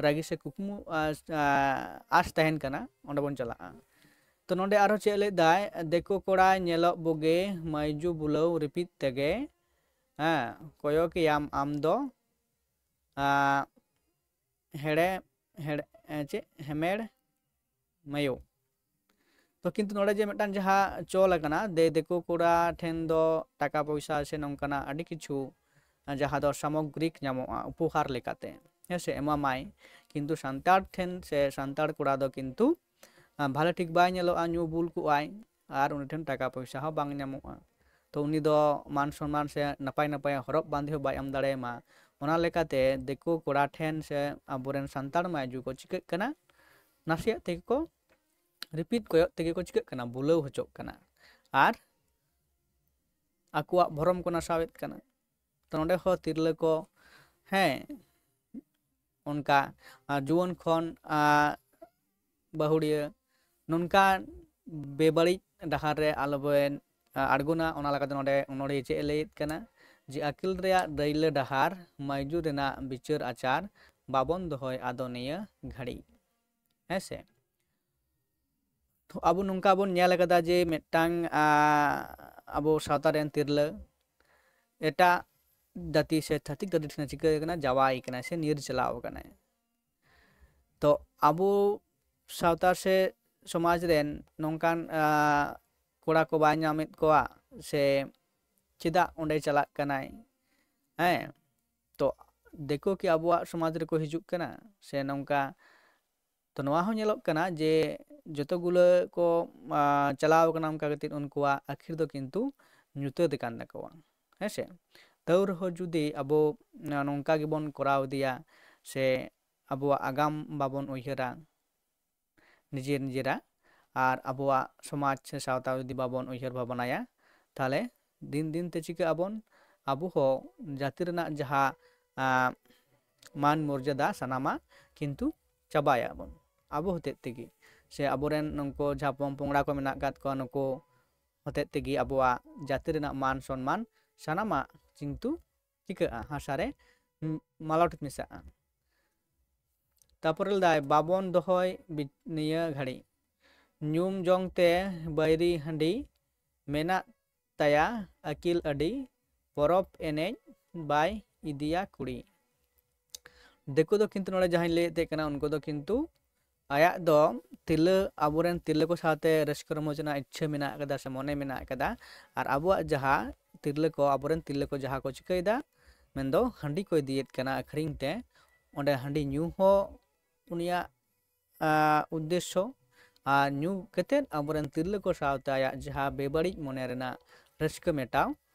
ᱨᱟᱹᱜᱤ ᱥᱮ ᱠᱩᱠᱢᱩ ᱟᱸᱥ ᱛᱟᱦᱮᱱ ᱠᱟᱱᱟ ᱚᱸᱰᱮ ᱵᱚᱱ ᱪᱟᱞᱟᱜᱼᱟ ᱛᱚ ᱱᱚᱰᱮ ᱟᱨᱦᱚᱸ ᱪᱮᱫ ᱞᱟᱹᱭᱫᱟᱭ ᱫᱮᱠᱳ ᱠᱚᱲᱟᱭ ᱧᱮᱞᱚᱜ ᱵᱳᱜᱮ ᱢᱟᱹᱭᱡᱩ ᱵᱩᱞᱟᱹᱣ ᱨᱤᱯᱤᱫ ᱛᱮᱜᱮ ᱠᱚᱭᱚᱜᱮᱭᱟᱢ ᱟᱢ ᱫᱚ ᱦᱮᱢᱮᱲ ᱢᱟᱭᱳ ᱛᱚ ᱠᱤᱱᱛᱩ ᱱᱚᱰᱮ ᱡᱮ ᱢᱤᱫᱴᱟᱝ ᱡᱟᱦᱟᱸ ᱪᱚᱞ ᱟᱠᱟᱱᱟ ᱫᱤᱠᱩ ᱠᱚᱲᱟ ᱴᱷᱮᱱ ᱫᱚ ᱴᱟᱠᱟ ᱯᱚᱭᱥᱟ ᱥᱮ ᱱᱚᱝᱠᱟᱱᱟᱜ ᱟᱹᱰᱤ ᱠᱤᱪᱷᱩ ᱡᱟᱦᱟᱸ ᱫᱚ ᱥᱟᱢᱚᱜᱨᱤᱠ ᱧᱟᱢᱚᱜᱼᱟ ᱩᱯᱚᱦᱟᱨ ᱞᱮᱠᱟᱛᱮ ᱦᱮᱸᱥᱮ ᱮᱢᱟᱢᱟᱭ ᱠᱤᱱᱛᱩ ᱥᱟᱱᱛᱟᱲ ᱴᱷᱮᱱ ᱥᱮ ᱥᱟᱱᱛᱟᱲ ᱠᱚᱲᱟ ᱫᱚ ᱠᱤᱱᱛᱩ ᱵᱷᱟᱞᱮ ᱴᱷᱤᱠ ᱵᱟᱭ ᱧᱮᱞᱚᱜᱼᱟ ᱧᱩ ᱵᱩᱞ ᱠᱚᱜᱼᱟᱭ ᱟᱨ ᱩᱱᱤ ᱴᱷᱮᱱ ᱴᱟᱠᱟ ᱯᱚᱭᱥᱟ ᱦᱚᱸ ᱵᱟᱝ ᱧᱟᱢᱚᱜᱼᱟ ᱛᱚ ᱩᱱᱤ ᱫᱚ ᱢᱟᱱ ᱥᱚᱱᱢᱟᱱ ᱥᱮ ᱱᱟᱯᱟᱭ ᱱᱟᱯᱟᱭ ᱦᱚᱨᱚᱜ ᱵᱟᱸᱫᱮ ᱦᱚᱸ ᱵᱟᱭ ᱮᱢ ᱫᱟᱲᱮᱭᱟᱢᱟ ᱚᱱᱟ ᱞᱮᱠᱟᱛᱮ ᱫᱤᱠᱩ ᱠᱚᱲᱟ ᱴᱷᱮᱱ ᱥᱮ ᱟᱵᱚᱨᱮᱱ ᱥᱟᱱᱛᱟᱲ ᱢᱟᱹᱭᱡᱩ ᱠᱚ ᱪᱤᱠᱟᱹᱜ ᱠᱟᱱᱟ ᱱᱟᱥᱮᱭᱟᱜ ᱛᱮᱜᱮ ᱠᱚ ᱨᱤᱯᱤᱴ ᱠᱚᱭᱚᱜ ᱛᱮᱜᱮ ᱠᱚ ᱪᱤᱠᱟᱹᱜ ᱠᱟᱱᱟ ᱵᱩᱞᱟᱹᱣ ᱦᱚᱪᱚᱜ ᱠᱟᱱᱟ ᱟᱨ ᱟᱠᱚᱣᱟᱜ ᱵᱷᱚᱨᱚᱢ ᱠᱚ ᱱᱟᱥᱟᱣᱮᱫ ᱠᱟᱱᱟ ᱛᱚ ᱱᱚᱰᱮ ᱦᱚᱸ ᱛᱤᱨᱞᱟᱹ ᱠᱚ ᱦᱮᱸ ᱚᱱᱠᱟ ᱡᱩᱣᱟᱹᱱ ᱠᱷᱚᱱ ᱵᱟᱹᱦᱩᱲᱤᱭᱟᱹ ᱱᱚᱝᱠᱟᱱ ᱵᱮᱵᱟᱹᱲᱤᱡ ᱰᱟᱦᱟᱨ ᱨᱮ ᱟᱞᱚᱵᱚᱱ ᱟᱬᱜᱚᱱᱟ ᱚᱱᱟ ᱞᱮᱠᱟᱛᱮ ᱱᱚᱰᱮ ᱚᱱᱚᱬᱦᱮ ᱪᱮᱫ ᱮ ᱞᱟᱹᱭᱮᱫ ᱠᱟᱱᱟ ᱡᱮ ᱟᱹᱠᱤᱞ ᱨᱮᱭᱟᱜ ᱫᱟᱹᱭᱞᱟᱹ ᱰᱟᱦᱟᱨ ᱢᱟᱹᱭᱡᱩ ᱨᱮᱱᱟᱜ ᱵᱤᱪᱟᱹᱨ ᱟᱪᱟᱨ ᱵᱟᱵᱚᱱ ᱫᱚᱦᱚᱭ ᱟᱫᱚ ᱱᱤᱭᱟᱹ ᱜᱷᱟᱹᱲᱤᱡ ᱦᱮᱸᱥᱮ ᱟᱵᱚ ᱱᱚᱝᱠᱟ ᱵᱚᱱ ᱧᱮᱞ ᱟᱠᱟᱫᱟ ᱡᱮ ᱢᱤᱫᱴᱟᱝ ᱟᱵᱚ ᱥᱟᱶᱛᱟ ᱨᱮᱱ ᱛᱤᱨᱞᱟᱹ ᱮᱴᱟᱜ ᱡᱟᱹᱛᱤ ᱥᱮ ᱪᱷᱟᱹᱛᱤᱠ ᱡᱟᱹᱛᱤ ᱴᱷᱮᱱ ᱪᱤᱠᱟᱹ ᱠᱟᱱᱟ ᱡᱟᱶᱟᱭ ᱠᱟᱱᱟᱭ ᱥᱮ ᱧᱤᱨ ᱪᱟᱞᱟᱣ ᱟᱠᱟᱱᱟᱭ ᱛᱚ ᱟᱵᱚ ᱥᱟᱶᱛᱟ ᱥᱮ ᱥᱚᱢᱟᱡᱽ ᱨᱮᱱ ᱱᱚᱝᱠᱟᱱ ᱠᱚᱲᱟ ᱠᱚ ᱵᱟᱭ ᱧᱟᱢᱮᱫ ᱠᱚᱣᱟ ᱥᱮ ᱪᱮᱫᱟᱜ ᱚᱸᱰᱮ ᱪᱟᱞᱟᱜ ᱠᱟᱱᱟᱭ ᱦᱮᱸ ᱛᱚ ᱫᱤᱠᱩ ᱠᱤ ᱟᱵᱚᱣᱟᱜ ᱥᱚᱢᱟᱡᱽ ᱨᱮᱠᱚ ᱦᱤᱡᱩᱜ ᱠᱟᱱᱟ ᱥᱮ ᱱᱚᱝᱠᱟ ᱛᱚ ᱱᱚᱣᱟ ᱦᱚᱸ ᱧᱮᱞᱚᱜ ᱠᱟᱱᱟ ᱡᱮ ᱡᱚᱛᱚ ᱜᱩᱞᱟᱹ ᱠᱚ ᱪᱟᱞᱟᱣ ᱠᱟᱱᱟ ᱚᱱᱠᱟ ᱠᱷᱟᱹᱛᱤᱨ ᱩᱱᱠᱩᱣᱟᱜ ᱟᱹᱠᱷᱤᱨ ᱫᱚ ᱠᱤᱱᱛᱩ ᱧᱩᱛᱟᱹᱛ ᱟᱠᱟᱱ ᱛᱟᱠᱚᱣᱟ ᱦᱮᱸᱥᱮ ᱛᱟᱹᱣ ᱨᱮᱦᱚᱸ ᱡᱩᱫᱤ ᱟᱵᱚ ᱱᱚᱝᱠᱟ ᱜᱮᱵᱚᱱ ᱠᱚᱨᱟᱣ ᱤᱫᱤᱭᱟ ᱥᱮ ᱟᱵᱚᱣᱟᱜ ᱟᱜᱟᱢ ᱵᱟᱵᱚᱱ ᱩᱭᱦᱟᱹᱨᱟ ᱱᱤᱡᱮᱨᱟᱜ ᱟᱨ ᱟᱵᱚᱣᱟᱜ ᱥᱚᱢᱟᱡᱽ ᱥᱮ ᱥᱟᱶᱛᱟ ᱡᱩᱫᱤ ᱵᱟᱵᱚᱱ ᱩᱭᱦᱟᱹᱨ ᱵᱷᱟᱵᱽᱱᱟᱭᱟ ᱛᱟᱦᱚᱞᱮ ᱫᱤᱱ ᱫᱤᱱ ᱛᱮ ᱪᱤᱠᱟᱹᱜ ᱟᱵᱚᱱ ᱟᱵᱚ ᱦᱚᱸ ᱡᱟᱹᱛᱤ ᱨᱮᱱᱟᱜ ᱡᱟᱦᱟᱸ ᱢᱟᱱ ᱢᱚᱨᱡᱟᱫᱟ ᱥᱟᱱᱟᱢᱟᱜ ᱠᱤᱱᱛᱩ ᱪᱟᱵᱟᱭᱟᱵᱚᱱ ᱟᱵᱚ ᱦᱚᱛᱮᱡ ᱛᱮᱜᱮ ᱥᱮ ᱟᱵᱚᱨᱮᱱ ᱱᱩᱠᱩ ᱡᱟᱦᱟᱸ ᱯᱚᱝᱼᱯᱚᱝᱲᱟ ᱠᱚ ᱢᱮᱱᱟᱜ ᱟᱠᱟᱫ ᱠᱚᱣᱟ ᱱᱩᱠᱩ ᱦᱚᱛᱮᱡ ᱛᱮᱜᱮ ᱟᱵᱚᱣᱟᱜ ᱡᱟᱹᱛᱤ ᱨᱮᱱᱟᱜ ᱢᱟᱱ ᱥᱚᱱᱢᱟᱱ ᱥᱟᱱᱟᱢᱟᱜ ᱠᱤᱱᱛᱩ ᱪᱤᱠᱟᱹᱜᱼᱟ ᱦᱟᱥᱟᱨᱮ ᱢᱟᱞᱚᱴ ᱢᱮᱥᱟᱜᱼᱟ ᱛᱟᱨᱯᱚᱨᱮ ᱞᱟᱹᱭᱫᱟᱭ ᱵᱟᱵᱚᱱ ᱫᱚᱦᱚᱭ ᱱᱤᱭᱟᱹ ᱜᱷᱟᱹᱲᱤᱡ ᱧᱩᱢ ᱡᱚᱝ ᱛᱮ ᱵᱟᱹᱭᱨᱤ ᱦᱟᱺᱰᱤ ᱢᱮᱱᱟᱜ ᱛᱟᱭᱟ ᱟᱹᱠᱤᱞ ᱟᱹᱰᱤ ᱯᱚᱨᱚᱵᱽ ᱮᱱᱮᱡ ᱵᱟᱭ ᱤᱫᱤᱭᱟ ᱠᱩᱲᱤ ᱫᱤᱠᱩ ᱫᱚ ᱠᱤᱱᱛᱩ ᱱᱚᱰᱮ ᱡᱟᱦᱟᱸᱧ ᱞᱟᱹᱭᱮᱫ ᱛᱟᱦᱮᱸ ᱠᱟᱱᱟ ᱩᱱᱠᱩ ᱫᱚ ᱠᱤᱱᱛᱩ ᱟᱭᱟᱜ ᱫᱚ ᱟᱵᱚᱨᱮᱱ ᱛᱤᱨᱞᱟᱹ ᱠᱚ ᱥᱟᱶᱛᱮ ᱨᱟᱹᱥᱠᱟᱹ ᱨᱚᱢᱚᱡ ᱨᱮᱱᱟᱜ ᱤᱪᱪᱷᱟᱹ ᱢᱮᱱᱟᱜ ᱟᱠᱟᱫᱟ ᱥᱮ ᱢᱚᱱᱮ ᱢᱮᱱᱟᱜ ᱟᱠᱟᱫᱟ ᱟᱨ ᱟᱵᱚᱣᱟᱜ ᱡᱟᱦᱟᱸ ᱟᱵᱚᱨᱮᱱ ᱛᱤᱨᱞᱟᱹ ᱠᱚ ᱡᱟᱦᱟᱸ ᱠᱚ ᱪᱤᱠᱟᱹᱭᱮᱫᱟ ᱢᱮᱱᱫᱚ ᱦᱟᱺᱰᱤ ᱠᱚ ᱤᱫᱤᱭᱮᱫ ᱠᱟᱱᱟ ᱟᱹᱠᱷᱨᱤᱧ ᱛᱮ ᱚᱸᱰᱮ ᱦᱟᱺᱰᱤ ᱧᱩ ᱦᱚᱸ ᱩᱱᱤᱭᱟᱜ ᱩᱫᱽᱫᱮᱥᱥᱚ ᱟᱨ ᱧᱩ ᱠᱟᱛᱮᱫ ᱟᱵᱚᱨᱮᱱ ᱛᱤᱨᱞᱟᱹ ᱠᱚ ᱥᱟᱶᱛᱮ ᱟᱭᱟᱜ ᱡᱟᱦᱟᱸ ᱵᱮᱵᱟᱹᱲᱤᱡ ᱢᱚᱱᱮ ᱨᱮᱱᱟᱜ ᱨᱟᱹᱥᱠᱟᱹ ᱢᱮᱴᱟᱣ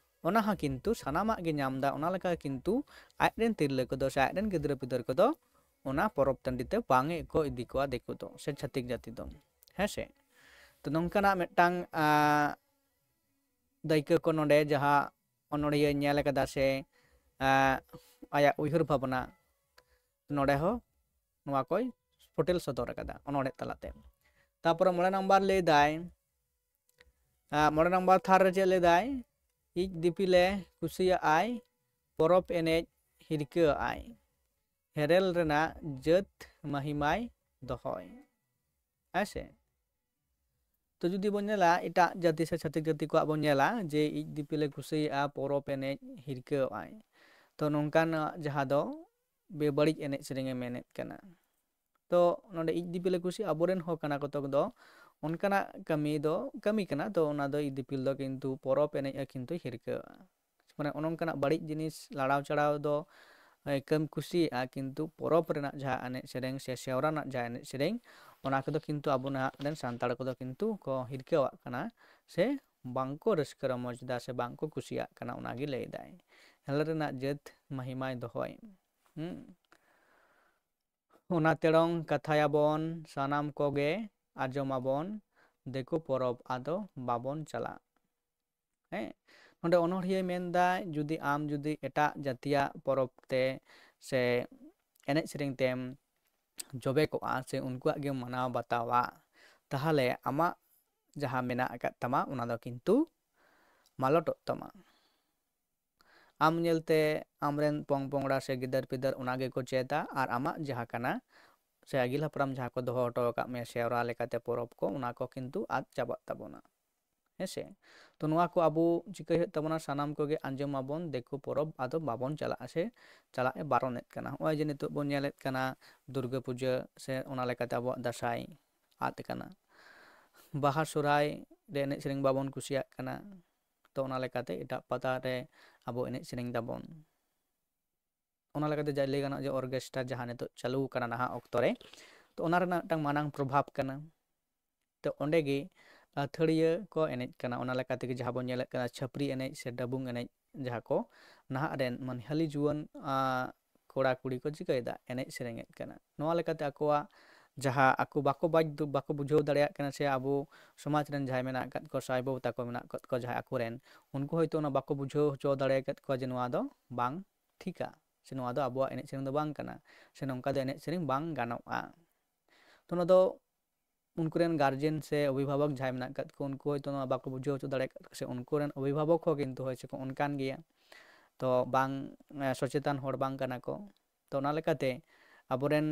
ᱚᱱᱟ ᱦᱚᱸ ᱠᱤᱱᱛᱩ ᱥᱟᱱᱟᱢᱟᱜ ᱜᱮ ᱧᱟᱢ ᱮᱫᱟ ᱚᱱᱟ ᱞᱮᱠᱟ ᱠᱤᱱᱛᱩ ᱟᱡᱨᱮᱱ ᱛᱤᱨᱞᱟᱹ ᱠᱚᱫᱚ ᱥᱮ ᱟᱡᱨᱮᱱ ᱜᱤᱫᱽᱨᱟᱹ ᱯᱤᱫᱽᱨᱟᱹ ᱠᱚᱫᱚ ᱚᱱᱟ ᱯᱚᱨᱚᱵᱽ ᱴᱟᱺᱰᱤ ᱛᱮ ᱵᱟᱝ ᱠᱚ ᱤᱫᱤ ᱠᱚᱣᱟ ᱫᱤᱠᱩ ᱫᱚ ᱥᱮ ᱪᱷᱟᱹᱛᱤᱠ ᱡᱟᱹᱛᱤ ᱫᱚ ᱦᱮᱸᱥᱮ ᱛᱚ ᱱᱚᱝᱠᱟᱱᱟᱜ ᱢᱤᱫᱴᱟᱝ ᱫᱟᱹᱭᱠᱟᱹ ᱠᱚ ᱱᱚᱰᱮ ᱡᱟᱦᱟᱸ ᱚᱱᱚᱲᱦᱤᱭᱟᱹ ᱧᱮᱞ ᱟᱠᱟᱫᱟ ᱥᱮ ᱟᱭᱟᱜ ᱩᱭᱦᱟᱹᱨ ᱵᱷᱟᱵᱽᱱᱟ ᱱᱚᱰᱮ ᱦᱚᱸ ᱱᱚᱣᱟ ᱠᱚᱭ ᱯᱷᱚᱴᱮᱞ ᱥᱚᱫᱚᱨ ᱟᱠᱟᱫᱟ ᱚᱱᱚᱬᱦᱮ ᱛᱟᱞᱟᱛᱮ᱾ ᱛᱟᱯᱚᱨᱮ 5 ᱱᱟᱢᱵᱟᱨ ᱞᱟᱹᱭᱫᱟᱭ, 5 ᱱᱟᱢᱵᱟᱨ ᱛᱷᱟᱨ ᱨᱮ ᱪᱮᱫ ᱞᱟᱹᱭᱫᱟᱭ, ᱤᱡ ᱫᱤᱯᱤᱞᱮ ᱠᱩᱥᱤᱭᱟᱜᱼᱟᱭ ᱯᱚᱨᱚᱵᱽ ᱮᱱᱮᱡ ᱦᱤᱨᱠᱟᱹᱣᱟᱜᱼᱟᱭ, ᱦᱮᱨᱮᱞ ᱨᱮᱱᱟᱜ ᱡᱟᱹᱛ ᱢᱟᱹᱦᱤᱢᱟᱭ ᱫᱚᱦᱚᱭ᱾ ᱦᱮᱸ ᱥᱮ? ᱛᱚ ᱡᱩᱫᱤ ᱵᱚᱱ ᱧᱮᱞᱟ ᱮᱴᱟᱜ ᱡᱟᱹᱛᱤ ᱥᱮ ᱪᱷᱟᱹᱛᱤᱠ ᱡᱟᱹᱛᱤ ᱠᱚᱣᱟᱜ ᱵᱚᱱ ᱧᱮᱞᱟ ᱡᱮ ᱤᱡ ᱫᱤᱯᱤᱞᱮ ᱠᱩᱥᱤᱭᱟᱜᱼᱟ ᱯᱚᱨᱚᱵᱽ ᱮᱱᱮᱡ ᱦᱤᱨᱠᱟᱹᱣᱟᱜᱼᱟᱭ, ᱛᱚ ᱱᱚᱝᱠᱟᱱᱟᱜ ᱡᱟᱦᱟᱸ ᱫᱚ ᱵᱮᱵᱟᱹᱲᱤᱡ ᱮᱱᱮᱡ ᱥᱮᱨᱮᱧᱮ ᱢᱮᱱᱮᱫ ᱠᱟᱱᱟ᱾ ᱛᱚ ᱱᱚᱰᱮ ᱤᱡ ᱫᱤᱯᱤᱞᱮ ᱠᱩᱥᱤᱭᱟᱜᱼᱟ ᱟᱵᱚᱨᱮᱱ ᱦᱚᱸ ᱠᱟᱱᱟ ᱠᱚᱛᱚᱠ ᱫᱚ ᱚᱱᱠᱟᱱᱟᱜ ᱠᱟᱹᱢᱤ ᱫᱚ ᱠᱟᱹᱢᱤ ᱠᱟᱱᱟ, ᱛᱚ ᱚᱱᱟ ᱫᱚ ᱤᱡ ᱫᱤᱯᱤᱞ ᱫᱚ ᱠᱤᱱᱛᱩ ᱯᱚᱨᱚᱵᱽ ᱮᱱᱮᱡ ᱠᱤᱱᱛᱩ ᱦᱤᱨᱠᱟᱹᱣᱟᱜᱼᱟ᱾ ᱢᱟᱱᱮ ᱚᱱᱠᱟᱱᱟᱜ ᱵᱟᱹᱲᱤᱡ ᱡᱤᱱᱤᱥ ᱞᱟᱲᱟᱣ ᱪᱟᱲᱟᱣ ᱫᱚ ᱠᱟᱹᱢ ᱠᱩᱥᱤᱭᱟᱜᱼᱟ, ᱠᱤᱱᱛᱩ ᱯᱚᱨᱚᱵᱽ ᱨᱮᱱᱟᱜ ᱡᱟᱦᱟᱸ ᱮᱱᱮᱡ ᱥᱮᱨᱮᱧ ᱥᱮ ᱥᱮᱣᱨᱟ ᱨᱮᱱᱟᱜ ᱡᱟᱦᱟᱸ ẹᱱᱮᱡ ᱥᱮᱨᱮᱧ ᱚᱱᱟ ᱠᱚᱫᱚ ᱠᱤᱱᱛᱩ ᱟᱵᱚ ᱱᱟᱦᱟᱜ ᱨᱮᱱ ᱥᱟᱱᱛᱟᱲ ᱠᱚᱫᱚ ᱠᱤᱱᱛᱩ ᱠᱚ ᱦᱤᱨᱠᱟᱹᱣᱟᱜ ᱠᱟᱱᱟ ᱥᱮ ᱵᱟᱝᱠᱚ ᱨᱟᱹᱥᱠᱟᱹ ᱨᱚᱢᱚᱡᱽ ᱮᱫᱟ ᱥᱮ ᱵᱟᱝᱠᱚ ᱠᱩᱥᱤᱭᱟᱜ ᱠᱟᱱᱟ, ᱚᱱᱟᱜᱮ ᱞᱟᱹᱭᱫᱟᱭ ᱦᱮᱞ ᱨᱮᱱᱟᱜ ᱡᱟᱹᱛ ᱢᱟᱦᱤᱢᱟᱭ ᱫᱚᱦᱚᱭ᱾ ᱚᱱᱟ ᱛᱮᱲᱚᱝ ᱠᱟᱛᱷᱟᱭᱟᱵᱚᱱ ᱥᱟᱱᱟᱢ ᱠᱚᱜᱮ ᱟᱸᱡᱚᱢᱟᱵᱚᱱ, ᱫᱤᱠᱩ ᱯᱚᱨᱚᱵᱽ ᱟᱫᱚ ᱵᱟᱵᱚᱱ ᱪᱟᱞᱟᱜ᱾ ᱦᱮᱸ, ᱱᱚᱰᱮ ᱚᱱᱚᱲᱦᱤᱭᱟᱹ ᱢᱮᱱᱫᱟ ᱡᱩᱫᱤ ᱟᱢ ᱡᱩᱫᱤ ᱮᱴᱟᱜ ᱡᱟᱹᱛᱤᱭᱟᱜ ᱯᱚᱨᱚᱵᱽ ᱛᱮ ᱥᱮ ᱮᱱᱮᱡ ᱥᱮᱨᱮᱧ ᱛᱮᱢ ᱡᱚᱵᱮ ᱠᱚᱜᱼᱟ ᱥᱮ ᱩᱱᱠᱩᱣᱟᱜ ᱜᱮᱢ ᱢᱟᱱᱟᱣ ᱵᱟᱛᱟᱣᱟ, ᱛᱟᱦᱚᱞᱮ ᱟᱢᱟᱜ ᱡᱟᱦᱟᱸ ᱢᱮᱱᱟᱜ ᱟᱠᱟᱫ ᱛᱟᱢᱟ ᱚᱱᱟ ᱫᱚ ᱠᱤᱱᱛᱩ ᱢᱟᱞᱚᱴᱚᱜ ᱛᱟᱢᱟ᱾ ᱟᱢ ᱧᱮᱞᱛᱮ ᱟᱢᱨᱮᱱ ᱯᱚᱝᱼᱯᱚᱝᱲᱟ ᱥᱮ ᱜᱤᱫᱟᱹᱨ ᱯᱤᱫᱟᱹᱨ ᱚᱱᱟ ᱜᱮᱠᱚ ᱪᱮᱫᱟ ᱟᱨ ᱟᱢᱟᱜ ᱡᱟᱦᱟᱸ ᱠᱟᱱᱟ ᱥᱮ ᱟᱹᱜᱤᱞ ᱦᱟᱯᱲᱟᱢ ᱡᱟᱦᱟᱸ ᱠᱚ ᱫᱚᱦᱚ ᱦᱚᱴᱚ ᱟᱠᱟᱫ ᱢᱮᱭᱟ ᱥᱮᱣᱨᱟ ᱞᱮᱠᱟᱛᱮ ᱯᱚᱨᱚᱵᱽ ᱠᱚ, ᱚᱱᱟ ᱠᱚ ᱠᱤᱱᱛᱩ ᱟᱫ ᱪᱟᱵᱟᱜ ᱛᱟᱵᱚᱱᱟ᱾ ᱦᱮᱸᱥᱮ? ᱛᱚ ᱱᱚᱣᱟ ᱠᱚ ᱟᱵᱚ ᱪᱤᱠᱟᱹᱭ ᱦᱩᱭᱩᱜ ᱛᱟᱵᱚᱱᱟ, ᱥᱟᱱᱟᱢ ᱠᱚᱜᱮ ᱟᱸᱡᱚᱢᱟᱵᱚᱱ, ᱫᱤᱠᱩ ᱯᱚᱨᱚᱵᱽ ᱟᱫᱚ ᱵᱟᱵᱚᱱ ᱪᱟᱞᱟᱜᱼᱟ ᱥᱮ ᱪᱟᱞᱟᱜ ᱮ ᱵᱟᱨᱚᱱᱮᱫ ᱠᱟᱱᱟ᱾ ᱱᱚᱜᱼᱚᱭ ᱡᱮ ᱱᱤᱛᱚᱜ ᱵᱚᱱ ᱧᱮᱞᱮᱫ ᱠᱟᱱᱟ ᱫᱩᱨᱜᱟᱹ ᱯᱩᱡᱟᱹ ᱥᱮ ᱚᱱᱟ ᱞᱮᱠᱟᱛᱮ ᱟᱵᱚᱣᱟᱜ ᱫᱟᱸᱥᱟᱭ ᱟᱫ ᱟᱠᱟᱱᱟ, ᱵᱟᱦᱟ ᱥᱚᱦᱨᱟᱭ ᱨᱮ ᱮᱱᱮᱡ ᱥᱮᱨᱮᱧ ᱵᱟᱵᱚᱱ ᱠᱩᱥᱤᱭᱟᱜ ᱠᱟᱱᱟ, ᱛᱚ ᱚᱱᱟ ᱞᱮᱠᱟᱛᱮ ᱮᱴᱟᱜ ᱯᱟᱛᱟ ᱨᱮ ᱟᱵᱚ ᱮᱱᱮᱡ ᱥᱮᱨᱮᱧ ᱫᱟᱵᱚᱱ᱾ ᱚᱱᱟ ᱞᱮᱠᱟᱛᱮ ᱡᱟ ᱞᱟᱹᱭ ᱜᱟᱱᱚᱜᱼᱟ ᱡᱮ ᱚᱨᱜᱮᱥᱴᱟᱨ ᱡᱟᱦᱟᱸ ᱱᱤᱛᱚᱜ ᱪᱟᱹᱞᱩ ᱠᱟᱱᱟ ᱱᱟᱦᱟᱜ ᱚᱠᱛᱚ ᱨᱮ, ᱛᱚ ᱚᱱᱟ ᱨᱮᱱᱟᱜ ᱢᱤᱫᱴᱟᱝ ᱢᱟᱨᱟᱝ ᱯᱨᱚᱵᱷᱟᱵᱽ ᱠᱟᱱᱟ᱾ ᱛᱚ ᱚᱸᱰᱮ ᱜᱮ ᱟᱹᱛᱷᱟᱹᱲᱤᱭᱟᱹ ᱠᱚ ᱮᱱᱮᱡ ᱠᱟᱱᱟ, ᱚᱱᱟ ᱞᱮᱠᱟ ᱛᱮᱜᱮ ᱡᱟᱦᱟᱸ ᱵᱚᱱ ᱧᱮᱞᱮᱫ ᱠᱟᱱᱟ ᱪᱷᱟᱹᱯᱨᱤ ᱮᱱᱮᱡ ᱥᱮ ᱰᱟᱵᱩᱝ ᱮᱱᱮᱡ ᱡᱟᱦᱟᱸ ko ᱱᱟᱦᱟᱜ ᱨᱮᱱ ᱢᱟᱱᱮ ᱦᱟᱹᱞᱤ ᱡᱩᱣᱟᱹᱱ ᱠᱚᱲᱟ ᱠᱩᱲᱤ ᱠᱚ ᱪᱤᱠᱟᱹᱭᱮᱫᱟ, ᱮᱱᱮᱡ ᱥᱮᱨᱮᱧᱮᱫ ᱠᱟᱱᱟ᱾ ᱱᱚᱣᱟ ᱞᱮᱠᱟᱛᱮ ᱟᱠᱚᱣᱟᱜ ᱡᱟᱦᱟᱸ ᱟᱠᱚ ᱵᱟᱠᱚ ᱵᱩᱡᱷᱟᱹᱣ ᱫᱟᱲᱮᱭᱟᱜ ᱠᱟᱱᱟ ᱥᱮ ᱟᱵᱚ ᱥᱚᱢᱟᱡᱽ ᱨᱮᱱ ᱡᱟᱦᱟᱸᱭ ᱢᱮᱱᱟᱜ ᱟᱠᱟᱫ ᱠᱚᱣᱟ ᱥᱮ ᱟᱭᱳ ᱵᱟᱵᱟ ᱛᱟᱠᱚ ᱢᱮᱱᱟᱜ ᱟᱠᱟᱫ ᱠᱚᱣᱟ ᱡᱟᱦᱟᱸᱭ ᱟᱠᱚᱨᱮᱱ, ᱩᱱᱠᱩ ᱦᱚᱭᱛᱳ ᱚᱱᱟ ᱵᱟᱠᱚ ᱵᱩᱡᱷᱟᱹᱣ ᱦᱚᱪᱚ ᱫᱟᱲᱮ ᱟᱠᱟᱫ ᱠᱚᱣᱟ ᱡᱮ ᱱᱚᱣᱟ ᱫᱚ ᱵᱟᱝ ᱴᱷᱤᱠᱟ ᱥᱮ ᱱᱚᱣᱟ ᱫᱚ ᱟᱵᱚᱣᱟᱜ ᱮᱱᱮᱡ ᱥᱮᱨᱮᱧ ᱫᱚ ᱵᱟᱝ ᱠᱟᱱᱟ ᱥᱮ ᱱᱚᱝᱠᱟ ᱫᱚ ᱮᱱᱮᱡ ᱥᱮᱨᱮᱧ ᱵᱟᱝ ᱜᱟᱱᱚᱜᱼᱟ᱾ ᱛᱚ ᱚᱱᱟ ᱫᱚ ᱩᱱᱠᱩ ᱨᱮᱱ ᱜᱟᱨᱡᱮᱱ ᱥᱮ ᱚᱵᱷᱤᱵᱷᱟᱵᱚᱠ ᱡᱟᱦᱟᱸᱭ ᱢᱮᱱᱟᱜ ᱟᱠᱟᱫ ᱠᱚᱣᱟ ᱩᱱᱠᱩ ᱦᱚᱭᱛᱳ ᱱᱚᱣᱟ ᱵᱟᱠᱚ ᱵᱩᱡᱷᱟᱹᱣ ᱦᱚᱪᱚ ᱫᱟᱲᱮ ᱟᱠᱟᱫ ᱠᱚᱣᱟ ᱥᱮ ᱩᱱᱠᱩ ᱨᱮᱱ ᱚᱵᱷᱤᱵᱷᱟᱵᱚᱠ ᱦᱚᱸ ᱠᱤᱱᱛᱩ ᱦᱚᱭᱛᱳ ᱠᱚ ᱚᱱᱠᱟᱱ ᱜᱮᱭᱟ, ᱛᱚ ᱵᱟᱝ ᱥᱚᱪᱮᱛᱚᱱ ᱦᱚᱲ ᱵᱟᱝ ᱠᱟᱱᱟ ᱠᱚ᱾ ᱛᱚ ᱚᱱᱟ ᱞᱮᱠᱟᱛᱮ ᱟᱵᱚᱨᱮᱱ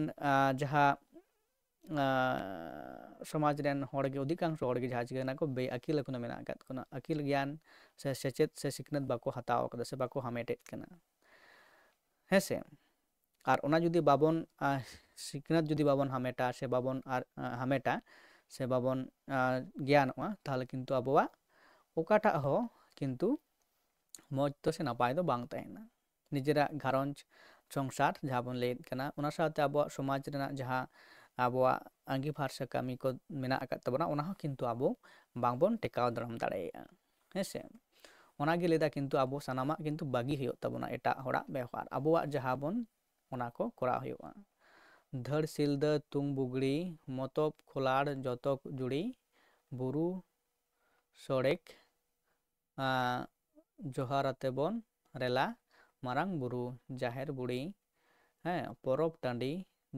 ᱡᱟᱦᱟᱸ ᱥᱚᱢᱟᱡᱽ ᱨᱮᱱ ᱦᱚᱲᱜᱮ ᱚᱫᱷᱤᱠᱟᱝᱥᱚ ᱦᱚᱲᱜᱮ ᱡᱟᱦᱟᱸ ᱪᱤᱠᱟᱹᱭᱱᱟ ᱠᱚ ᱵᱮᱼᱟᱹᱠᱤᱞ ᱮᱠᱷᱚᱱᱳ ᱢᱮᱱᱟᱜ ᱟᱠᱟᱫ ᱠᱚᱣᱟ, ᱟᱹᱠᱤᱞ ᱜᱮᱭᱟᱱ ᱥᱮ ᱥᱮᱪᱮᱫ ᱥᱮ ᱥᱤᱠᱷᱱᱟᱹᱛ ᱵᱟᱠᱚ ᱦᱟᱛᱟᱣ ᱠᱟᱫᱟ ᱥᱮ ᱵᱟᱠᱚ ᱦᱟᱢᱮᱴᱮᱫ ᱠᱟᱱᱟ᱾ ᱦᱮᱸᱥᱮ? ᱟᱨ ᱚᱱᱟ ᱡᱩᱫᱤ ᱵᱟᱵᱚᱱ ᱥᱤᱠᱷᱱᱟᱹᱛ ᱡᱩᱫᱤ ᱵᱟᱵᱚᱱ ᱦᱟᱢᱮᱴᱟ ᱥᱮ ᱵᱟᱵᱚᱱ ᱦᱟᱢᱮᱴᱟ ᱥᱮ ᱵᱟᱵᱚᱱ ᱜᱮᱭᱟᱱᱚᱜᱼᱟ, ᱛᱟᱦᱚᱞᱮ ᱠᱤᱱᱛᱩ ᱟᱵᱚᱣᱟᱜ ᱚᱠᱟᱴᱟᱜ ᱦᱚᱸ ᱠᱤᱱᱛᱩ ᱢᱚᱡᱽ ᱫᱚ ᱥᱮ ᱱᱟᱯᱟᱭ ᱫᱚ ᱵᱟᱝ ᱛᱟᱦᱮᱱᱟ᱾ ᱱᱤᱡᱮᱨᱟᱜ ᱜᱷᱟᱨᱚᱸᱡᱽ ᱥᱚᱝᱥᱟᱨ ᱡᱟᱦᱟᱸ ᱵᱚᱱ ᱞᱟᱹᱭᱮᱫ ᱠᱟᱱᱟ, ᱚᱱᱟ ᱥᱟᱶᱛᱮ ᱟᱵᱚᱣᱟᱜ ᱥᱚᱢᱟᱡᱽ ᱨᱮᱱᱟᱜ ᱡᱟᱦᱟᱸ ᱟᱵᱚᱣᱟᱜ ᱟᱸᱜᱤᱵᱷᱟᱨ ᱥᱮ ᱠᱟᱹᱢᱤ ko ᱢᱮᱱᱟᱜ ᱟᱠᱟᱫ ᱛᱟᱵᱚᱱᱟ, ᱚᱱᱟ ᱦᱚᱸ ᱠᱤᱱᱛᱩ ᱟᱵᱚ ᱵᱟᱝᱵᱚᱱ ᱴᱮᱠᱟᱣ ᱫᱟᱨᱟᱢ ᱫᱟᱲᱮᱭᱟᱜᱼᱟ᱾ ᱦᱮᱸᱥᱮ? ᱚᱱᱟᱜᱮ ᱞᱟᱹᱭᱫᱟ ᱠᱤᱱᱛᱩ ᱟᱵᱚ ᱥᱟᱱᱟᱢᱟᱜ ᱠᱤᱱᱛᱩ ᱵᱟᱹᱜᱤ ᱦᱩᱭᱩᱜ ᱛᱟᱵᱚᱱᱟ, ᱮᱴᱟᱜ ᱦᱚᱲᱟᱜ ᱵᱮᱣᱦᱟᱨ ᱟᱵᱚᱣᱟᱜ ᱡᱟᱦᱟᱸ ᱵᱚᱱ ᱚᱱᱟ ko ᱠᱚᱨᱟᱣ ᱦᱩᱭᱩᱜᱼᱟ᱾ ᱫᱷᱟᱹᱲ ᱥᱤᱞᱫᱟᱹ ᱛᱩᱝ ᱵᱩᱜᱲᱤ ᱢᱚᱛᱚᱵ ᱠᱷᱳᱞᱟᱲ ᱡᱚᱛᱚᱠ ᱡᱩᱲᱤ ᱵᱩᱨᱩ ᱥᱚᱲᱮᱠ ᱡᱚᱦᱟᱨ ᱟᱛᱮ ᱵᱚᱱ ᱨᱮᱞᱟ ᱢᱟᱨᱟᱝ ᱵᱩᱨᱩ ᱡᱟᱦᱮᱨ ᱵᱩᱲᱦᱤ, ᱦᱮᱸ, ᱯᱚᱨᱚᱵᱽ ᱴᱟᱺᱰᱤ